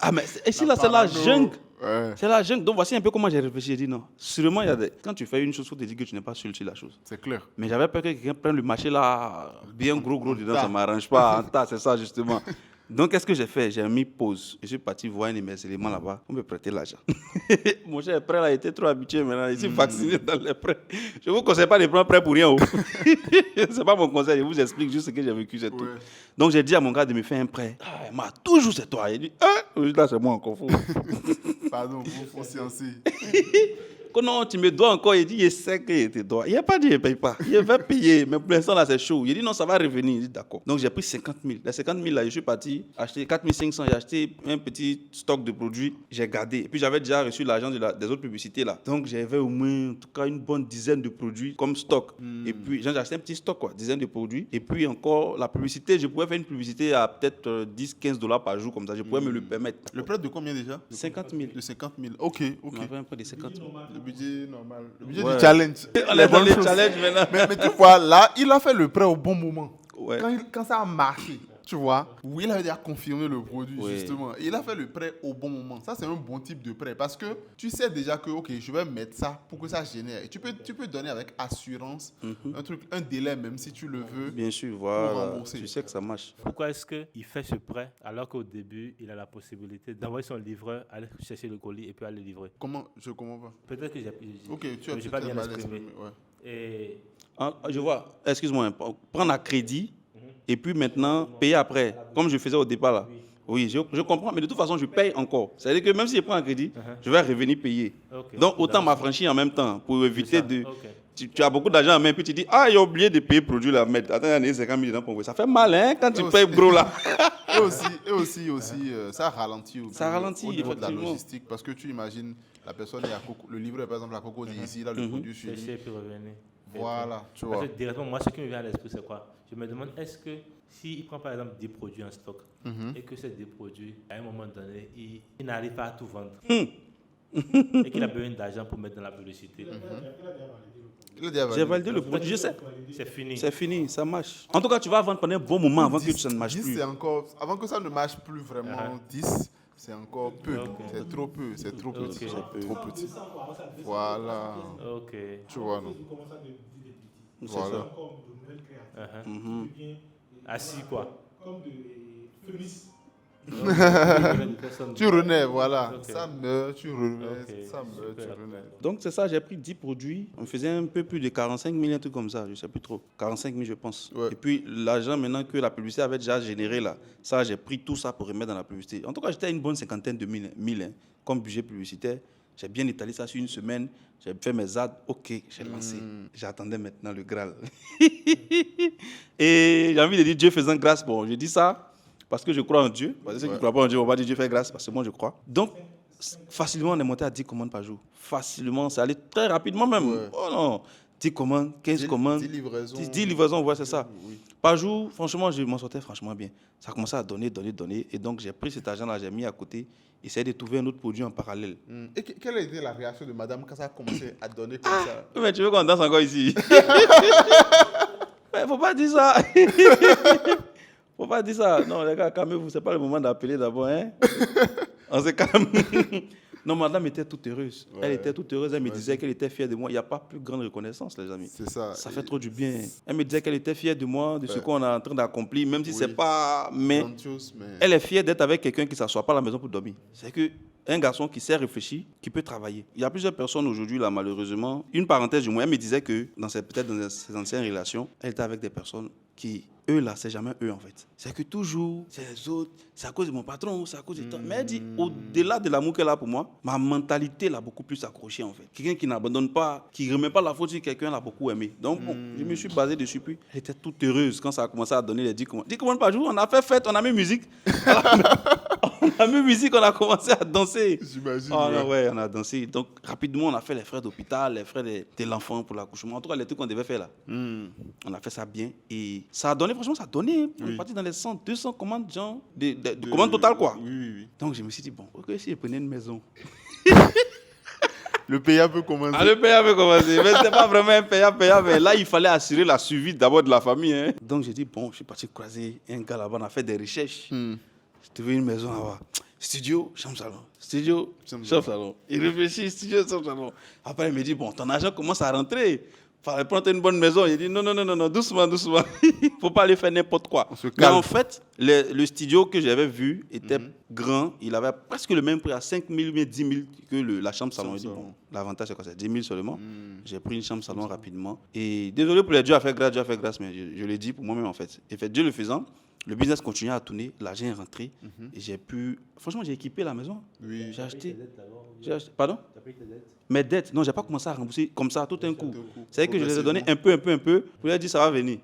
Ah, mais ici là, c'est la jungle. Ouais, C'est la jungle. Donc voici un peu comment j'ai réfléchi. J'ai dit non. Sûrement, il y a des... quand tu fais une chose, il faut te dire que tu n'es pas sûr sur la chose. c'est clair. Mais j'avais peur que quelqu'un prenne le marché là, bien gros dedans, ça ne m'arrange pas. En tas, c'est ça justement. Donc, qu'est-ce que j'ai fait? J'ai mis pause. Je suis parti voir un de mes éléments là-bas. On me prêtait l'argent. Mon cher prêt là, il était trop habitué maintenant. Il s'est vacciné dans les prêts. Je ne vous conseille pas de prendre prêt pour rien. Ce n'est pas mon conseil. Je vous explique juste ce que j'ai vécu, c'est tout. Ouais. Donc, j'ai dit à mon gars de me faire un prêt. Ah, il m'a toujours, c'est toi. Il dit, là, c'est moi encore. Pardon, faut sciencer. Que non, tu me dois encore. Il dit, il sait que tu dois. Il n'a pas dit, il ne paye pas. Il va payer. Mais pour l'instant, là, c'est chaud. Il dit, non, ça va revenir. Il dit, d'accord. Donc, j'ai pris 50 000. Les 50 000, là, je suis parti acheter 4 500. J'ai acheté un petit stock de produits. J'ai gardé. Et puis, j'avais déjà reçu l'argent des autres publicités, là. Donc, j'avais au moins, en tout cas, une bonne dizaine de produits comme stock. Et puis, j'ai acheté un petit stock, quoi. Dizaine de produits. Et puis, encore, la publicité, je pouvais faire une publicité à peut-être 10, 15 $ par jour, comme ça. Je pouvais me le permettre. Le prêt de combien déjà? 50 000. De 50 000. Ok. On avait un prêt de 50 000. Le budget normal. Le budget Ouais. du challenge. On Les est dans bonnes les choses. challenges maintenant. Mais tu vois, là, il a fait le prêt au bon moment. Ouais. Quand ça a marché, tu vois, oui, il avait déjà confirmé le produit, Oui. justement. Il a fait le prêt au bon moment. Ça, c'est un bon type de prêt parce que tu sais déjà que, ok, je vais mettre ça pour que ça génère. Et tu peux donner avec assurance un délai, même si tu le veux. Bien sûr, voilà. rembourser. Tu sais que ça marche. Pourquoi est-ce qu'il fait ce prêt alors qu'au début, il a la possibilité d'envoyer son livreur, aller chercher le colis et puis aller livrer? Comment? Je comprends pas. Peut-être que j'ai Ok, tu as j'ai pas bien mal exprimé. exprimé, ouais. Et Ah, je vois, excuse-moi, prendre à crédit et puis maintenant payer après, comme je faisais au départ là. Oui, je comprends, mais de toute façon, je paye encore. C'est-à-dire que même si je prends un crédit, je vais revenir payer. Ok. Donc, autant m'affranchir en même temps pour éviter ça, de... ok. Tu as beaucoup d'argent en main, puis tu dis, ah, j'ai oublié de payer le produit là, merde. Attends, il y a 50 000 dedans pour moi. Ça fait mal, hein, quand tu payes gros là. Et aussi, ça ralentit. Ça ralentit, au niveau de la effectivement. logistique parce que tu imagines la personne est à Coco, le livreur par exemple à Coco dit ici, là le produit chez Chercher et lui. puis revenir. Voilà, tu Parce vois. que directement, moi, ce qui me vient à l'esprit, c'est quoi? Je me demande, est-ce que s'il prend par exemple 10 produits en stock et que ces 10 produits, à un moment donné, il n'arrive pas à tout vendre et qu'il a besoin d'argent pour mettre dans la publicité, Il a déjà J'ai validé le produit, je sais. c'est fini. C'est fini, ça marche. En tout cas, tu vas vendre pendant un bon moment avant que ça ne marche 10, plus. c'est encore, avant que ça ne marche plus vraiment, 10, c'est encore peu. Ok. C'est trop peu, c'est trop petit. Ok. C'est trop petit. Voilà, Ok. tu vois, non. C'est Voilà. ça. Uh-huh. Assis quoi? Tu renais, voilà. Ok. Ça meurt, tu renais, Ok. ça meurt, tu Super. renais. Donc c'est ça, j'ai pris 10 produits. On faisait un peu plus de 45 000, un truc comme ça, je ne sais plus trop. 45 000 je pense. Ouais. Et puis l'argent maintenant que la publicité avait déjà généré là, ça j'ai pris tout ça pour remettre dans la publicité. En tout cas j'étais à une bonne cinquantaine de mille hein, comme budget publicitaire. J'ai bien étalé ça sur une semaine. J'ai fait mes ads, ok, j'ai lancé. J'attendais maintenant le Graal. Et j'ai envie de dire Dieu faisant grâce. Bon, je dis ça parce que je crois en Dieu. Parce que ceux qui ne croient pas en Dieu, on va dire Dieu fait grâce parce que moi je crois. Donc, facilement, on est monté à 10 commandes par jour. Facilement, c'est allé très rapidement même. Ouais. Oh non, 10 commandes, 15 commandes. 10 livraisons. 10 livraisons, ouais, c'est ça. Oui. Par jour, franchement, je m'en sortais franchement bien. Ça commençait à donner. Et donc, j'ai pris cet argent-là, j'ai mis à côté, essayé de trouver un autre produit en parallèle. Et quelle a été la réaction de madame quand ça a commencé à donner comme ça? Mais tu veux qu'on danse encore ici? Mais faut pas dire ça. Faut pas dire ça. Non, les gars, calmez-vous. C'est pas le moment d'appeler d'abord, hein? On se calme. Non, madame était toute heureuse. Ouais. Elle était toute heureuse. Elle me disait qu'elle était fière de moi. Il n'y a pas plus grande reconnaissance, les amis. C'est ça. Ça fait trop du bien. Elle me disait qu'elle était fière de moi, de ce Ouais. qu'on est en train d'accomplir, même si Oui. c'est pas. Mais Grande chose, mais... elle est fière d'être avec quelqu'un qui ne s'assoit pas à la maison pour dormir. C'est que un garçon qui sait réfléchir, qui peut travailler. Il y a plusieurs personnes aujourd'hui, là, malheureusement. Une parenthèse du moins, elle me disait que peut-être dans ses anciennes relations, elle était avec des personnes qui, eux, là, c'est jamais eux, en fait. C'est que toujours, c'est les autres, c'est à cause de mon patron, c'est à cause de toi. Mais elle dit, au-delà de l'amour qu'elle a pour moi, ma mentalité l'a beaucoup plus accrochée, en fait. Quelqu'un qui n'abandonne pas, qui ne remet pas la faute sur quelqu'un, l'a beaucoup aimé. Donc, bon, je me suis basé dessus. Puis, elle était toute heureuse quand ça a commencé à donner les 10 commandes. 10 commandes par jour, on a fait fête, on a mis musique. On a mis musique, on a commencé à danser. J'imagine. Oh, ouais. non, ouais, on a dansé. Donc, rapidement, on a fait les frais d'hôpital, les frais de l'enfant pour l'accouchement. En tout cas, les trucs qu'on devait faire là. On a fait ça bien. Et ça a donné, franchement, ça a donné. On est parti dans les 100, 200 commandes, genre, de commandes totales, quoi. Oui. Donc, je me suis dit, bon, ok, si je prenais une maison. Le payable peut commencer. Ah, le payable avait commencé. Mais c'était pas vraiment un payable. Mais là, il fallait assurer la suivi d'abord de la famille. Hein. Donc, j'ai dit, bon, je suis parti croiser un gars là-bas. On a fait des recherches. J'ai trouvé une maison là-bas. Studio, chambre, salon. Studio, chambre, salon. Il réfléchit, studio, chambre, salon. Après, il me dit, bon, ton argent commence à rentrer. Fallait prendre une bonne maison. Il dit, non, doucement. Faut pas aller faire n'importe quoi. se Mais calme. en fait, le studio que j'avais vu était grand. Il avait presque le même prix à 5 000, mais 10 000 que la chambre salon. Il dit, bon, l'avantage, c'est quoi? C'est 10 000 seulement. J'ai pris une chambre salon rapidement. Et désolé pour les Dieu a fait grâce, mais je l'ai dit pour moi-même, en fait. Et fait, Dieu le faisant, le business continuait à tourner, l'argent est rentré. Et j'ai pu... Franchement, j'ai équipé la maison. Oui. J'ai acheté... Pardon? Mes dettes, non, j'ai pas commencé à rembourser comme ça tout un coup. C'est vrai que je les ai donné un peu. Pour leur dire, ça va venir.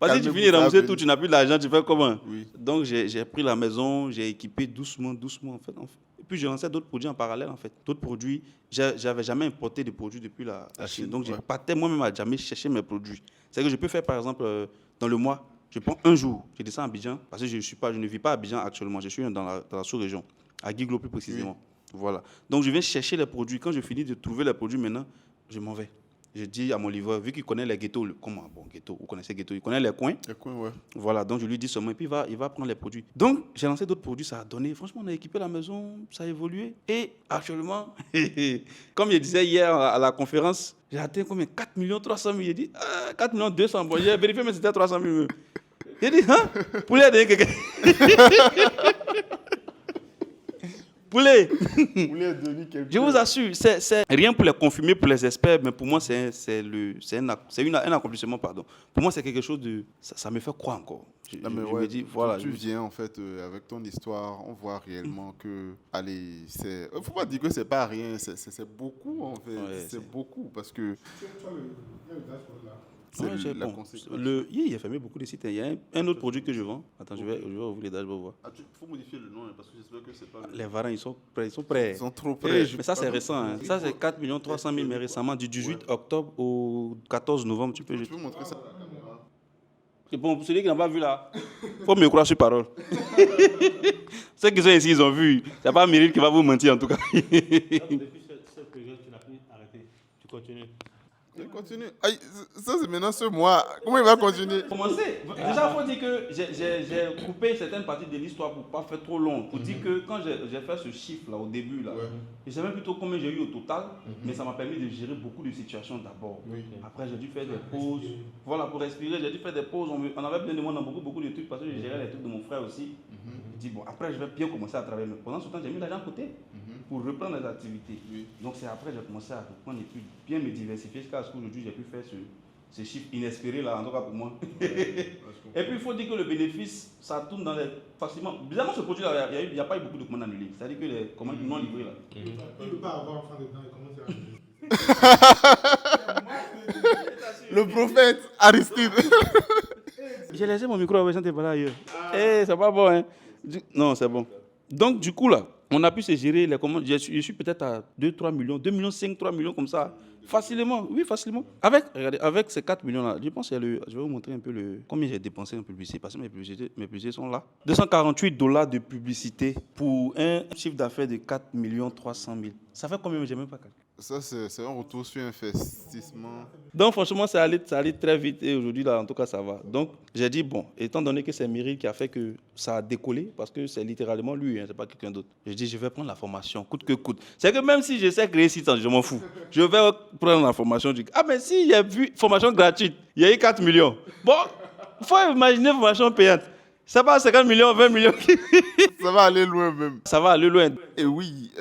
Parce que tu finis de rembourser tout, tu n'as plus d'argent, tu fais comment? Oui. Donc, j'ai pris la maison, j'ai équipé doucement, en fait. Et puis, j'ai lancé d'autres produits en parallèle, en fait. D'autres produits, j'avais jamais importé de produits depuis la Chine. Donc, je partais moi-même à jamais chercher mes produits. C'est que je peux faire, par exemple, dans le mois, je prends un jour, je descends à Abidjan, parce que je ne vis pas à Abidjan actuellement, je suis dans la sous-région, à Guiglo plus précisément. Voilà. Donc, je vais chercher les produits. Quand je finis de trouver les produits maintenant, je m'en vais. Je dis à mon livreur, vu qu'il connaît les ghettos, comment? Bon, ghetto, vous connaissez ghetto, il connaît les coins. Les coins, ouais. Voilà, donc je lui dis seulement, et puis il va prendre les produits. Donc, j'ai lancé d'autres produits, ça a donné. Franchement, on a équipé la maison, ça a évolué. Et actuellement, comme je disais hier à la conférence, j'ai atteint combien? 4 300 000. J'ai dit, 4 200 000. Bon, j'ai vérifié, mais c'était 300 000. J'ai dit, hein? Poulet de quelqu'un. Poulet. Je vous assure, c'est rien pour les confirmer, pour les experts, mais pour moi, c'est un accomplissement, pardon. Pour moi, c'est quelque chose de... Ça me fait croire encore. Je me dis, voilà. Tu viens, en fait, avec ton histoire, on voit réellement que... Allez, c'est... Faut pas dire que c'est pas rien, c'est beaucoup, en fait. Ouais, c'est beaucoup, parce que... Ouais, la bon, conséquence. il a fermé beaucoup de sites. Il y a un autre produit que je vends. Attends, je vais ouvrir les dashboards voir. Il faut modifier le nom, parce que j'espère que c'est pas... Les varans, ils sont prêts. Ils sont trop près. Mais ça, c'est récent. Hein. Ça, c'est 4 300 000, mais récemment, du 18 octobre au 14 novembre. Tu peux montrer ça? C'est bon, pour celui qui n'a pas vu là, il faut me croire sur parole. Ceux qui sont ici, ils ont vu. C'est pas Meryl qui va vous mentir, en tout cas. Depuis cette période, tu n'as plus arrêté. Tu continues. Je continue. Aïe, ça, c'est maintenant ce mois. Comment il va continuer? Commencer. Déjà, il faut dire que j'ai coupé certaines parties de l'histoire pour ne pas faire trop long. Pour dire que quand j'ai fait ce chiffre-là, au début, là, je ne sais même plutôt combien j'ai eu au total, mais ça m'a permis de gérer beaucoup de situations d'abord. Après, j'ai dû faire des pauses. Voilà, pour respirer, j'ai dû faire des pauses. On avait besoin de moi dans beaucoup de trucs parce que je gérais les trucs de mon frère aussi. Je dis, bon, après, je vais bien commencer à travailler. Mais pendant ce temps, j'ai mis l'argent à côté pour reprendre les activités. Donc, c'est après que j'ai commencé à reprendre et puis bien me diversifier jusqu'à ce qu'aujourd'hui, j'ai pu faire ce chiffre inespéré là, en tout cas pour moi. Et puis, il faut dire que le bénéfice, ça tourne dans les... facilement. Bizarrement, ce produit-là, il n'y a pas eu beaucoup de commandes annulées. C'est-à-dire que les commandes non livrées là. Il ne peut pas avoir enfant dedans et commencer à... Le prophète Aristide. J'ai laissé mon micro à Wesson, t'es pas là ailleurs. Eh, c'est pas bon, hein. Non, c'est bon. Donc, du coup, là, On a pu se gérer les commandes. Je suis peut-être à 2-3 millions, 2 millions 5, 3 millions comme ça. Facilement, oui, facilement. Regardez, avec ces 4 millions-là, je pense qu'il y a je vais vous montrer un peu combien j'ai dépensé en publicité, parce que mes publicités sont là. $248 de publicité pour un chiffre d'affaires de 4 300 000. Ça fait combien? J'ai même pas calculé. Ça, c'est un retour sur investissement. Donc, franchement, ça allait très vite et aujourd'hui, là, en tout cas, ça va. Donc, j'ai dit, bon, étant donné que c'est Meryl qui a fait que ça a décollé, parce que c'est littéralement lui, hein, c'est pas quelqu'un d'autre. J'ai dit, je vais prendre la formation, coûte que coûte. C'est que même si je sais créer site, je m'en fous. Je vais prendre la formation. Ah, mais si il y a vu formation gratuite, il y a eu 4 millions. Bon, il faut imaginer formation payante. C'est pas 50 millions, 20 millions. Ça va aller loin même. Ça va aller loin. Et oui,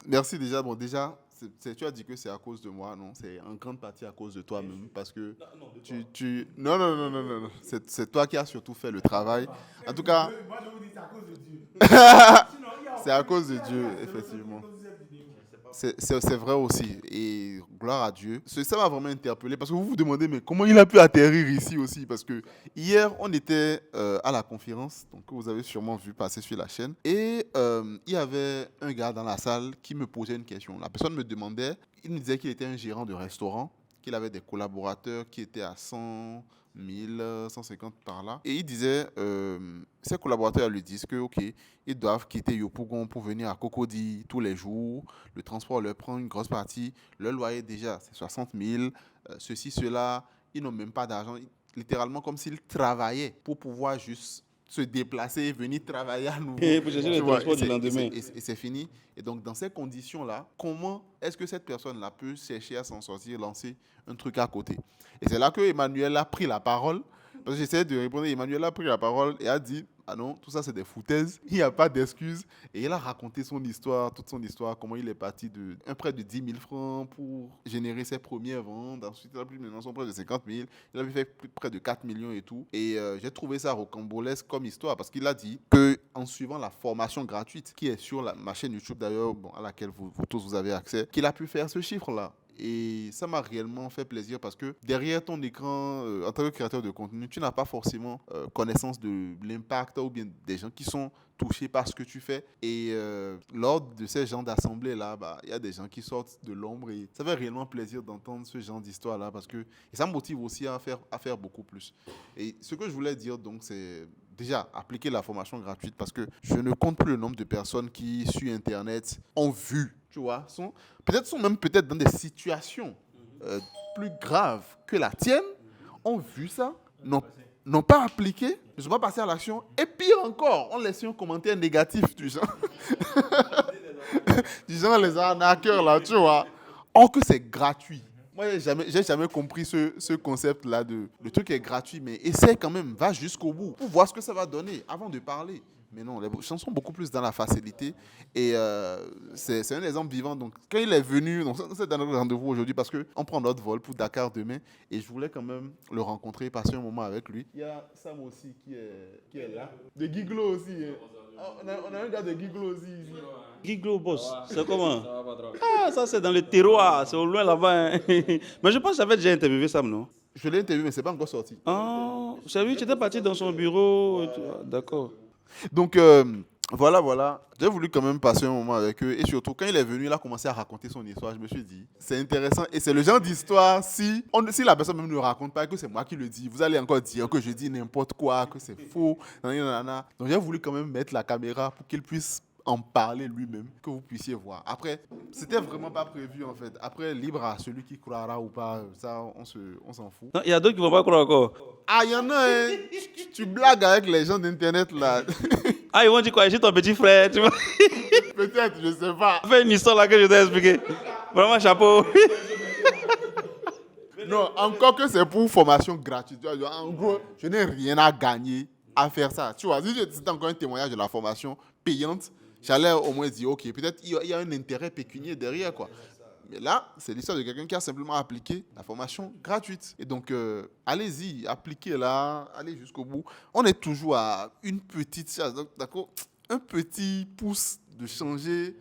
merci déjà. Bon, déjà, tu as dit que c'est à cause de moi, non? C'est en grande partie à cause de toi-même, parce que non. C'est toi qui as surtout fait le travail. En tout cas, Moi, je vous dis, c'est à cause de Dieu. c'est à cause de Dieu, effectivement. C'est vrai aussi. Et gloire à Dieu. Ça m'a vraiment interpellé parce que vous vous demandez, mais comment il a pu atterrir ici aussi? Parce que hier, on était à la conférence, donc que vous avez sûrement vu passer sur la chaîne. Et il y avait un gars dans la salle qui me posait une question. La personne me demandait, il me disait qu'il était un gérant de restaurant, qu'il avait des collaborateurs qui étaient à 100 000, 150 par là. Et il disait, ses collaborateurs lui disent que, OK, ils doivent quitter Yopougon pour venir à Cocody tous les jours. Le transport leur prend une grosse partie. Le loyer, déjà, c'est 60 000. Ceci, cela. Ils n'ont même pas d'argent. Littéralement, comme s'ils travaillaient pour pouvoir juste se déplacer et venir travailler à nouveau. Et pour chercher le transport du lendemain. Et c'est fini. Et donc, dans ces conditions-là, comment est-ce que cette personne-là peut chercher à s'en sortir, lancer un truc à côté? Et c'est là que Emmanuel a pris la parole. Parce que j'essayais de répondre. Emmanuel a pris la parole et a dit, ah non, tout ça c'est des foutaises, il n'y a pas d'excuses. Et il a raconté son histoire, toute son histoire, comment il est parti d'un prêt de 10 000 francs pour générer ses premières ventes. Ensuite, il a pris maintenant son prêt de 50 000. Il avait fait près de 4 millions et tout. Et j'ai trouvé ça rocambolesque comme histoire parce qu'il a dit qu'en suivant la formation gratuite, qui est sur ma chaîne YouTube d'ailleurs, bon, à laquelle vous tous vous avez accès, qu'il a pu faire ce chiffre-là. Et ça m'a réellement fait plaisir parce que derrière ton écran, en tant que créateur de contenu, tu n'as pas forcément connaissance de l'impact ou bien des gens qui sont touchés par ce que tu fais. Et lors de ces genres d'assemblées-là, il y a des gens qui sortent de l'ombre et ça fait réellement plaisir d'entendre ce genre d'histoire-là parce que et ça me motive aussi à faire beaucoup plus. Et ce que je voulais dire, donc, c'est déjà appliquer la formation gratuite parce que je ne compte plus le nombre de personnes qui, sur Internet, ont vu, tu vois, sont même peut-être dans des situations plus graves que la tienne, ont vu ça, n'ont pas appliqué, ne sont pas passés à l'action, et pire encore, ont laissé un commentaire négatif du genre, les arnaqueurs là, tu vois. Or que c'est gratuit. Moi, j'ai jamais compris ce concept-là le truc est gratuit, mais essaie quand même, va jusqu'au bout pour voir ce que ça va donner avant de parler. Mais non, les gens sont beaucoup plus dans la facilité. Et c'est un exemple vivant. Donc, quand il est venu, c'est dans notre rendez-vous aujourd'hui parce qu'on prend notre vol pour Dakar demain. Et je voulais quand même le rencontrer, passer un moment avec lui. Il y a Sam aussi qui est là. De Giglo aussi. On a un gars de Giglo aussi ici. Giglo, boss, c'est comment? Ça va pas trop. Ah, ça c'est dans le terroir, c'est au loin là-bas. Hein. Mais je pense que j'avais déjà interviewé Sam, non? Je l'ai interviewé, mais c'est pas encore sorti. Ah, c'est lui, tu étais parti dans son bureau. D'accord. Donc, voilà. J'ai voulu quand même passer un moment avec eux. Et surtout, quand il est venu, il a commencé à raconter son histoire. Je me suis dit, c'est intéressant. Et c'est le genre d'histoire, si la personne même ne raconte pas, que c'est moi qui le dis, vous allez encore dire que je dis n'importe quoi, que c'est faux. Donc, j'ai voulu quand même mettre la caméra pour qu'il puisse en parler lui-même, que vous puissiez voir. Après, c'était vraiment pas prévu en fait. Après, libre à celui qui croira ou pas, ça, on s'en fout. Il y a d'autres qui vont pas croire encore. Ah, il y en a, hein. Tu blagues avec les gens d'internet là. Ah, ils vont dire quoi? Je suis ton petit frère, tu vois. Peut-être, je sais pas. Fais une histoire là que je t'ai expliqué. Vraiment, chapeau. Non, encore que c'est pour formation gratuite. En gros, je n'ai rien à gagner à faire ça. Tu vois, si c'était encore un témoignage de la formation payante, j'allais au moins dire, OK, peut-être il y a un intérêt pécunier derrière, quoi. Mais là, c'est l'histoire de quelqu'un qui a simplement appliqué la formation gratuite. Et donc, allez-y, appliquez-la, allez jusqu'au bout. On est toujours à une petite chose, d'accord, un petit pouce de changer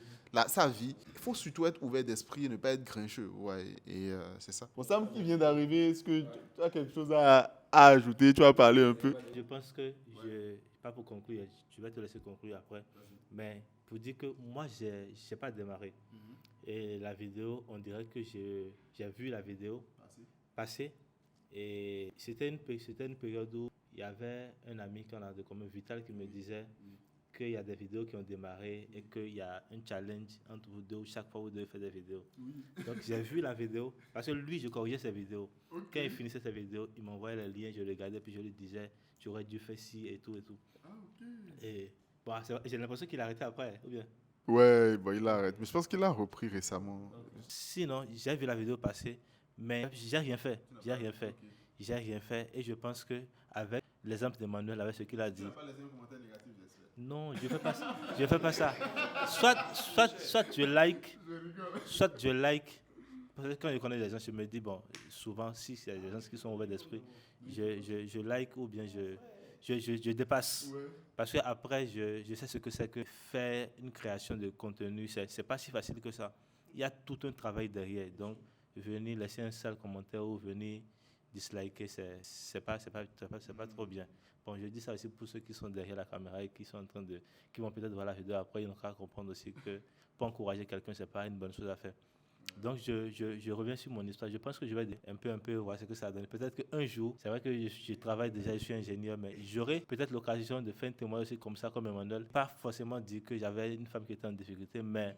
sa vie. Il faut surtout être ouvert d'esprit et ne pas être grincheux. Ouais, et c'est ça. Bon, Sam qui vient d'arriver, est-ce que tu as quelque chose à ajouter? Tu vas parler un peu. Je pense que, pas pour conclure, je vais te laisser conclure après, mais pour dire que moi, j'ai pas démarré. Et la vidéo, on dirait que j'ai vu la vidéo passer. Et c'était une période où il y avait un ami qu'on a de commun, Vital, qui me disait qu'il y a des vidéos qui ont démarré et qu'il y a un challenge entre vous deux où chaque fois vous devez faire des vidéos. Donc j'ai vu la vidéo, parce que lui, je corrigeais ses vidéos. Quand il finissait ses vidéos, il m'envoyait les liens, je regardais, puis je lui disais, tu aurais dû faire ci et tout et tout. Et bon, j'ai l'impression qu'il a arrêté après, ou bien. Ouais, bon, il arrête. Mais je pense qu'il a repris récemment. Sinon, j'ai vu la vidéo passer, mais j'ai rien fait. J'ai rien fait. Et je pense que avec l'exemple d'Emmanuel, avec ce qu'il a dit. Tu n'as pas laissé un commentaire négatif, j'espère. Non, je fais pas ça. Je fais pas ça. Soit je like. Parce que quand je connais les gens, je me dis, bon, souvent, si c'est des gens qui sont ouverts d'esprit, je like ou bien je dépasse. Ouais. Parce qu'après, je sais ce que c'est que faire une création de contenu. C'est pas si facile que ça. Il y a tout un travail derrière. Donc, venir laisser un sale commentaire ou venir disliker, c'est pas trop bien. Bon, je dis ça aussi pour ceux qui sont derrière la caméra et qui sont en train de, qui vont peut-être voir la vidéo après, ils n'ont qu'à comprendre aussi que pour encourager quelqu'un, c'est pas une bonne chose à faire. Donc, je reviens sur mon histoire. Je pense que je vais un peu voir ce que ça donne. Peut-être qu'un jour, c'est vrai que je travaille déjà, je suis ingénieur, mais j'aurai peut-être l'occasion de faire un témoignage aussi comme ça, comme Emmanuel. Pas forcément dire que j'avais une femme qui était en difficulté, mais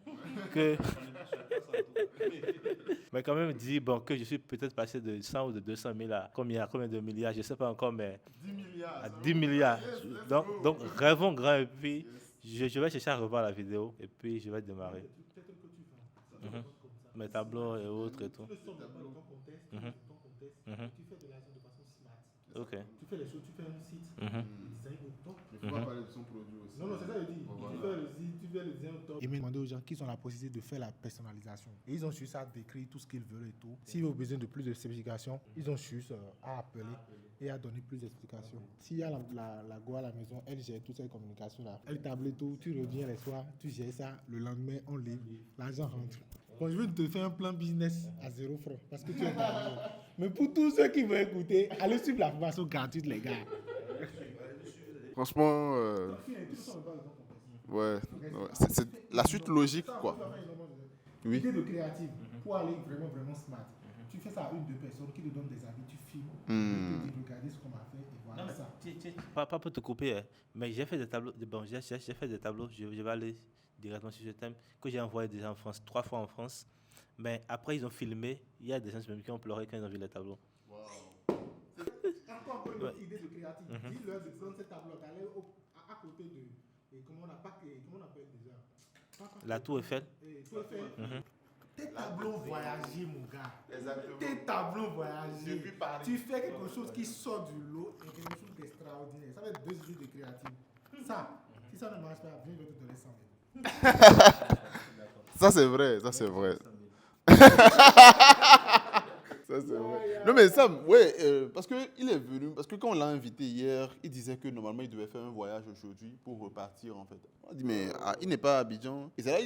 que... mais quand même dire bon, que je suis peut-être passé de 100 ou de 200 000 à combien de milliards, je ne sais pas encore, mais 10 milliards. à 10 milliards. Donc rêvons grand et puis je vais chercher à revoir la vidéo et puis je vais démarrer. Mes tableaux et autres et tout. Tu le sors dans ton contexte, tu fais de l'argent de façon smart. Ok. Tu fais les choses, tu fais un site, design au top. Il faut pas parler de son produit aussi. Non, c'est ça que je dis. Tu fais le design au top. Et me demander aux gens qui ont la possibilité de faire la personnalisation. Et ils ont juste à décrire tout ce qu'ils veulent et tout. S'ils ont besoin de plus d'explications, ils ont juste à appeler et à donner plus d'explications. S'il y a la go à la maison, elle gère toutes ces communications-là. Elle table tout, tu reviens les soirs, tu gères ça, le lendemain, on livre, l'argent rentre. Bon, je vais te faire un plan business à 0 francs parce que tu es dans. Mais pour tous ceux qui veulent écouter, allez suivre la formation gratuite, les gars. Franchement, ouais, c'est la suite logique, quoi. Oui. Idée de créative pour aller vraiment smart. Tu fais ça à une, deux personnes qui te donnent des avis, tu filmes, tu dis regardez ce qu'on a fait et voilà Non, ça. Pas pour te couper, hein, mais j'ai fait des tableaux. Bon, j'ai fait des tableaux. Je vais aller directement sur ce thème que j'ai envoyé déjà en France 3 fois en France. Mais après ils ont filmé. Il y a des gens même qui ont pleuré quand ils ont vu les tableaux. Encore une autre idée de créative. Dis-leur de prendre ce tableau, d'aller à côté de comment on appelle déjà. La Tour Eiffel. Tour Eiffel. Tes tableaux voyagés, mon gars. Exactement. Tes tableaux voyagés. Tu fais quelque chose qui sort du lot et quelque chose d'extraordinaire. Ça va être 2 idées de créative. Ça, si ça ne marche pas, viens, je vais te donner 100 000. Ça, c'est vrai. Ça, c'est vrai. Non, mais ça, ouais, parce qu'il est venu, parce que quand on l'a invité hier, il disait que normalement, il devait faire un voyage aujourd'hui pour repartir, en fait. On a dit, mais il n'est pas à Abidjan. Et c'est là,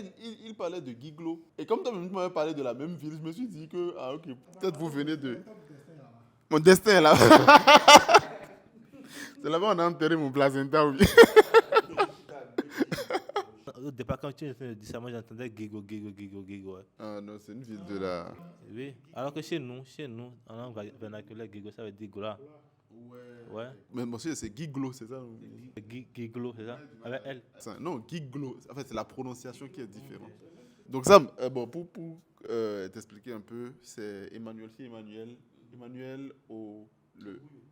il parlait de Guiglo. Et comme toi-même, tu m'avais parlé de la même ville, je me suis dit que, ok, peut-être vous venez de... Mon destin est là. C'est là-bas on a enterré mon placenta, oui. Au départ, quand tu dis ça, moi j'entendais Gigo. Ouais. Ah non, c'est une ville de la... Oui, alors que chez nous, en langue vernaculaire, Gigo, ça veut dire Gola. Ouais. Mais monsieur, c'est Guiglo, c'est ça? Giglo, c'est ça? Avec elle. Non, Guiglo. En fait, c'est la prononciation qui est différente. Donc ça, bon, pour t'expliquer un peu, c'est Emmanuel au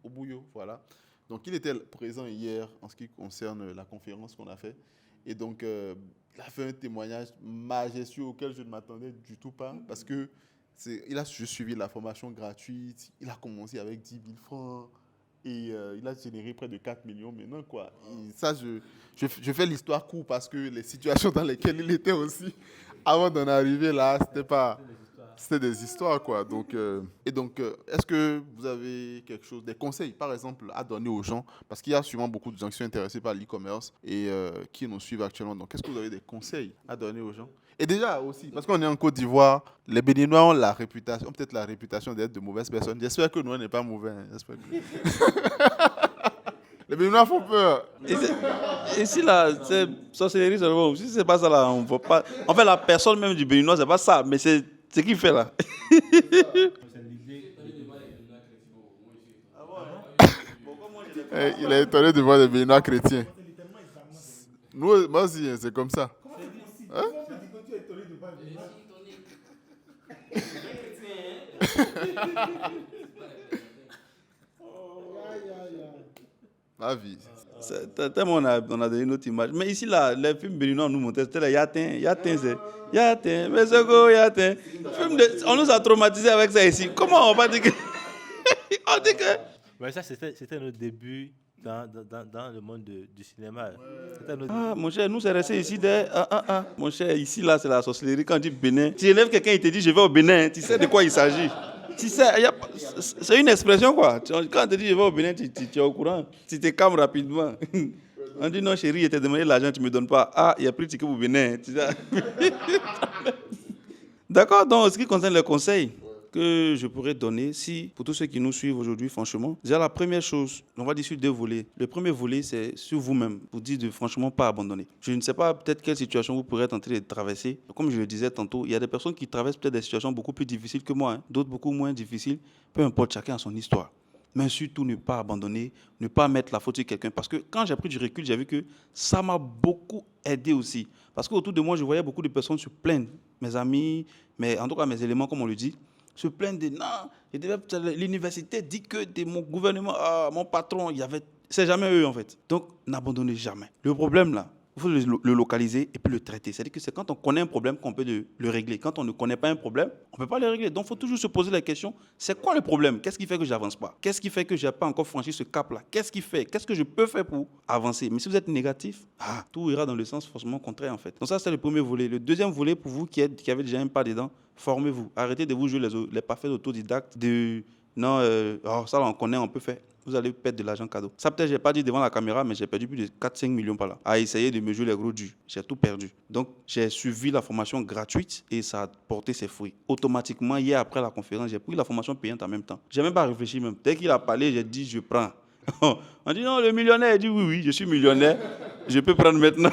Bouillot, voilà. Donc il était présent hier en ce qui concerne la conférence qu'on a fait. Et donc, il a fait un témoignage majestueux auquel je ne m'attendais du tout pas, parce que il a juste suivi la formation gratuite, il a commencé avec 10 000 francs, et il a généré près de 4 millions maintenant, quoi. Et ça, je fais l'histoire courte parce que les situations dans lesquelles il était aussi, avant d'en arriver là, c'était des histoires, quoi. Donc, est-ce que vous avez quelque chose, des conseils, par exemple, à donner aux gens? Parce qu'il y a sûrement beaucoup de gens qui sont intéressés par l'e-commerce et qui nous suivent actuellement. Donc, est-ce que vous avez des conseils à donner aux gens? Et déjà aussi, parce qu'on est en Côte d'Ivoire, les Béninois ont peut-être la réputation d'être de mauvaises personnes. J'espère que nous, on n'est pas mauvais. Hein. J'espère que... Les Béninois font peur. Ici, là, c'est sorcellerie seulement. Si c'est pas ça, là, on ne peut pas. En fait, la personne même du Béninois, c'est pas ça, mais c'est ce qu'il fait là. Il est étonné de voir des Béninois chrétiens. Nous, moi aussi, c'est comme ça. Hein? Ma vie. Tellement on a donné une autre image. Mais ici, là, les films béninois nous montraient, c'était là, Yatin, c'est Yatin, mais c'est quoi, Yatin? On nous a traumatisés avec ça ici. Comment on va dire que. On dit que. Mais ça, c'était notre début dans le monde du cinéma. Ah, mon cher, nous, c'est resté ici. Mon cher, ici, là, c'est la sorcellerie. Quand on dit Bénin, tu élèves quelqu'un, il te dit, je vais au Bénin. Tu sais de quoi il s'agit. Tu sais, c'est une expression, quoi. Quand on te dit, je vais au Bénin, tu es au courant. Tu te calmes rapidement. On dit, non, chérie, je t'ai demandé l'argent, tu ne me donnes pas. Ah, il y a pris le ticket au Bénin. Tu sais. D'accord, donc, en ce qui concerne les conseils que je pourrais donner, si, pour tous ceux qui nous suivent aujourd'hui, franchement, déjà la première chose, on va dire sur 2 volets. Le premier volet, c'est sur vous-même, pour dire de franchement pas abandonner. Je ne sais pas peut-être quelle situation vous pourrez être en train de traverser. Comme je le disais tantôt, il y a des personnes qui traversent peut-être des situations beaucoup plus difficiles que moi, hein, d'autres beaucoup moins difficiles, peu importe, chacun a son histoire. Mais surtout, ne pas abandonner, ne pas mettre la faute sur quelqu'un. Parce que quand j'ai pris du recul, j'ai vu que ça m'a beaucoup aidé aussi. Parce qu'autour de moi, je voyais beaucoup de personnes se plaindre. Mes amis, mais en tout cas mes éléments, comme on le dit, se plaindre de non, l'université dit que de mon gouvernement, mon patron, il y avait. C'est jamais eux en fait. Donc, n'abandonnez jamais. Le problème là, il faut le localiser et puis le traiter. C'est-à-dire que c'est quand on connaît un problème qu'on peut le régler. Quand on ne connaît pas un problème, on ne peut pas le régler. Donc, il faut toujours se poser la question, c'est quoi le problème? Qu'est-ce qui fait que je n'avance pas? Qu'est-ce qui fait que je n'ai pas encore franchi ce cap-là? Qu'est-ce que je peux faire pour avancer? Mais si vous êtes négatif, tout ira dans le sens forcément contraire en fait. Donc ça, c'est le premier volet. Le deuxième volet, pour vous qui avez déjà un pas dedans, formez-vous. Arrêtez de vous jouer les parfaits autodidactes. Non, ça là, on connaît, on peut faire. Vous allez perdre de l'argent cadeau. Ça peut-être, je n'ai pas dit devant la caméra, mais j'ai perdu plus de 4-5 millions par là. À essayer de me jouer les gros dus. J'ai tout perdu. Donc, j'ai suivi la formation gratuite et ça a porté ses fruits. Automatiquement, hier après la conférence, j'ai pris la formation payante en même temps. Je n'ai même pas réfléchi même. Dès qu'il a parlé, j'ai dit, je prends. On dit non, le millionnaire, il dit oui, je suis millionnaire. Je peux prendre maintenant.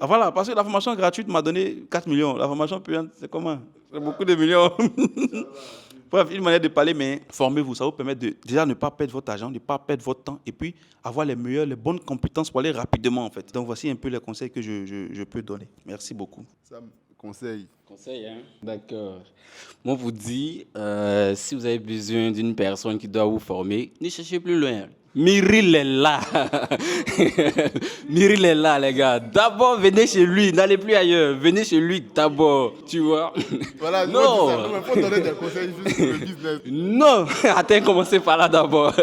Voilà, parce que la formation gratuite m'a donné 4 millions. La formation payante, c'est comment? C'est beaucoup de millions. Bref, une manière de parler, mais formez-vous. Ça vous permet de déjà ne pas perdre votre argent, ne pas perdre votre temps et puis avoir les bonnes compétences pour aller rapidement en fait. Donc voici un peu les conseils que je peux donner. Merci beaucoup. Ça, conseil. Conseil, hein? D'accord. Moi, vous dis, si vous avez besoin d'une personne qui doit vous former, ne cherchez plus loin. Myril est là. Myril est là, les gars. D'abord, venez chez lui, n'allez plus ailleurs. Venez chez lui d'abord, tu vois. Voilà, non. Il faut donner des conseils juste pour le business. Non, attends, commencez par là d'abord.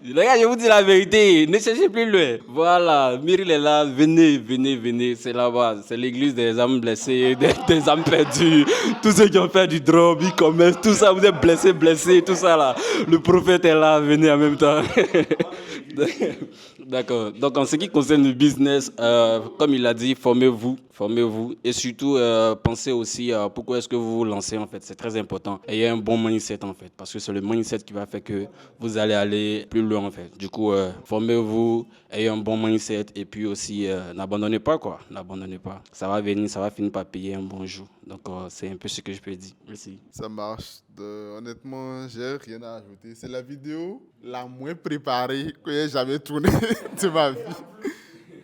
Les gars, je vous dis la vérité, ne cherchez plus loin. Voilà, Myril est là, venez, c'est là-bas. C'est l'église des âmes blessées, des âmes perdues. Tous ceux qui ont fait du drop, e-commerce, tout ça, vous êtes blessés, tout ça là. Le prophète est là, venez en même temps. D'accord. Donc, en ce qui concerne le business, comme il a dit, formez-vous et surtout pensez aussi pourquoi est-ce que vous vous lancez en fait. C'est très important. Ayez un bon mindset en fait, parce que c'est le mindset qui va faire que vous allez aller plus loin en fait. Du coup, formez-vous, ayez un bon mindset et puis aussi n'abandonnez pas quoi. N'abandonnez pas. Ça va venir, ça va finir par payer un bon jour. Donc, c'est un peu ce que je peux dire. Merci. Ça marche. Honnêtement, j'ai rien à ajouter. C'est la vidéo la moins préparée que j'ai jamais tournée de ma vie.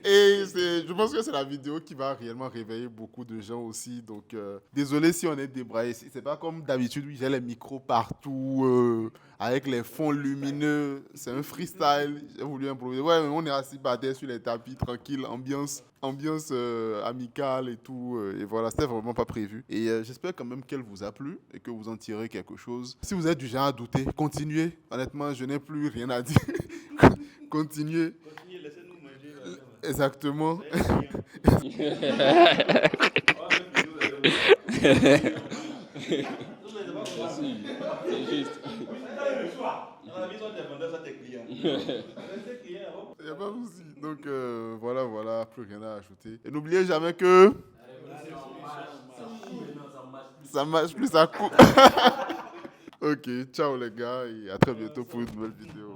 Et je pense que c'est la vidéo qui va réellement réveiller beaucoup de gens aussi. Donc, désolé si on est débraillé. C'est pas comme d'habitude, oui, j'ai les micros partout, avec les fonds lumineux. C'est un freestyle. J'ai voulu improviser. Ouais, mais on est assis par terre sur les tapis, tranquille, ambiance amicale et tout. Et voilà, c'était vraiment pas prévu. Et j'espère quand même qu'elle vous a plu et que vous en tirez quelque chose. Si vous êtes du genre à douter, continuez. Honnêtement, je n'ai plus rien à dire. Continuez. Laissez-nous manger. Exactement. C'est juste. Il n'y a pas de souci. Donc voilà, plus rien à ajouter. Et n'oubliez jamais que ça marche plus, ça coupe. Ok, ciao les gars et à très bientôt pour une nouvelle vidéo.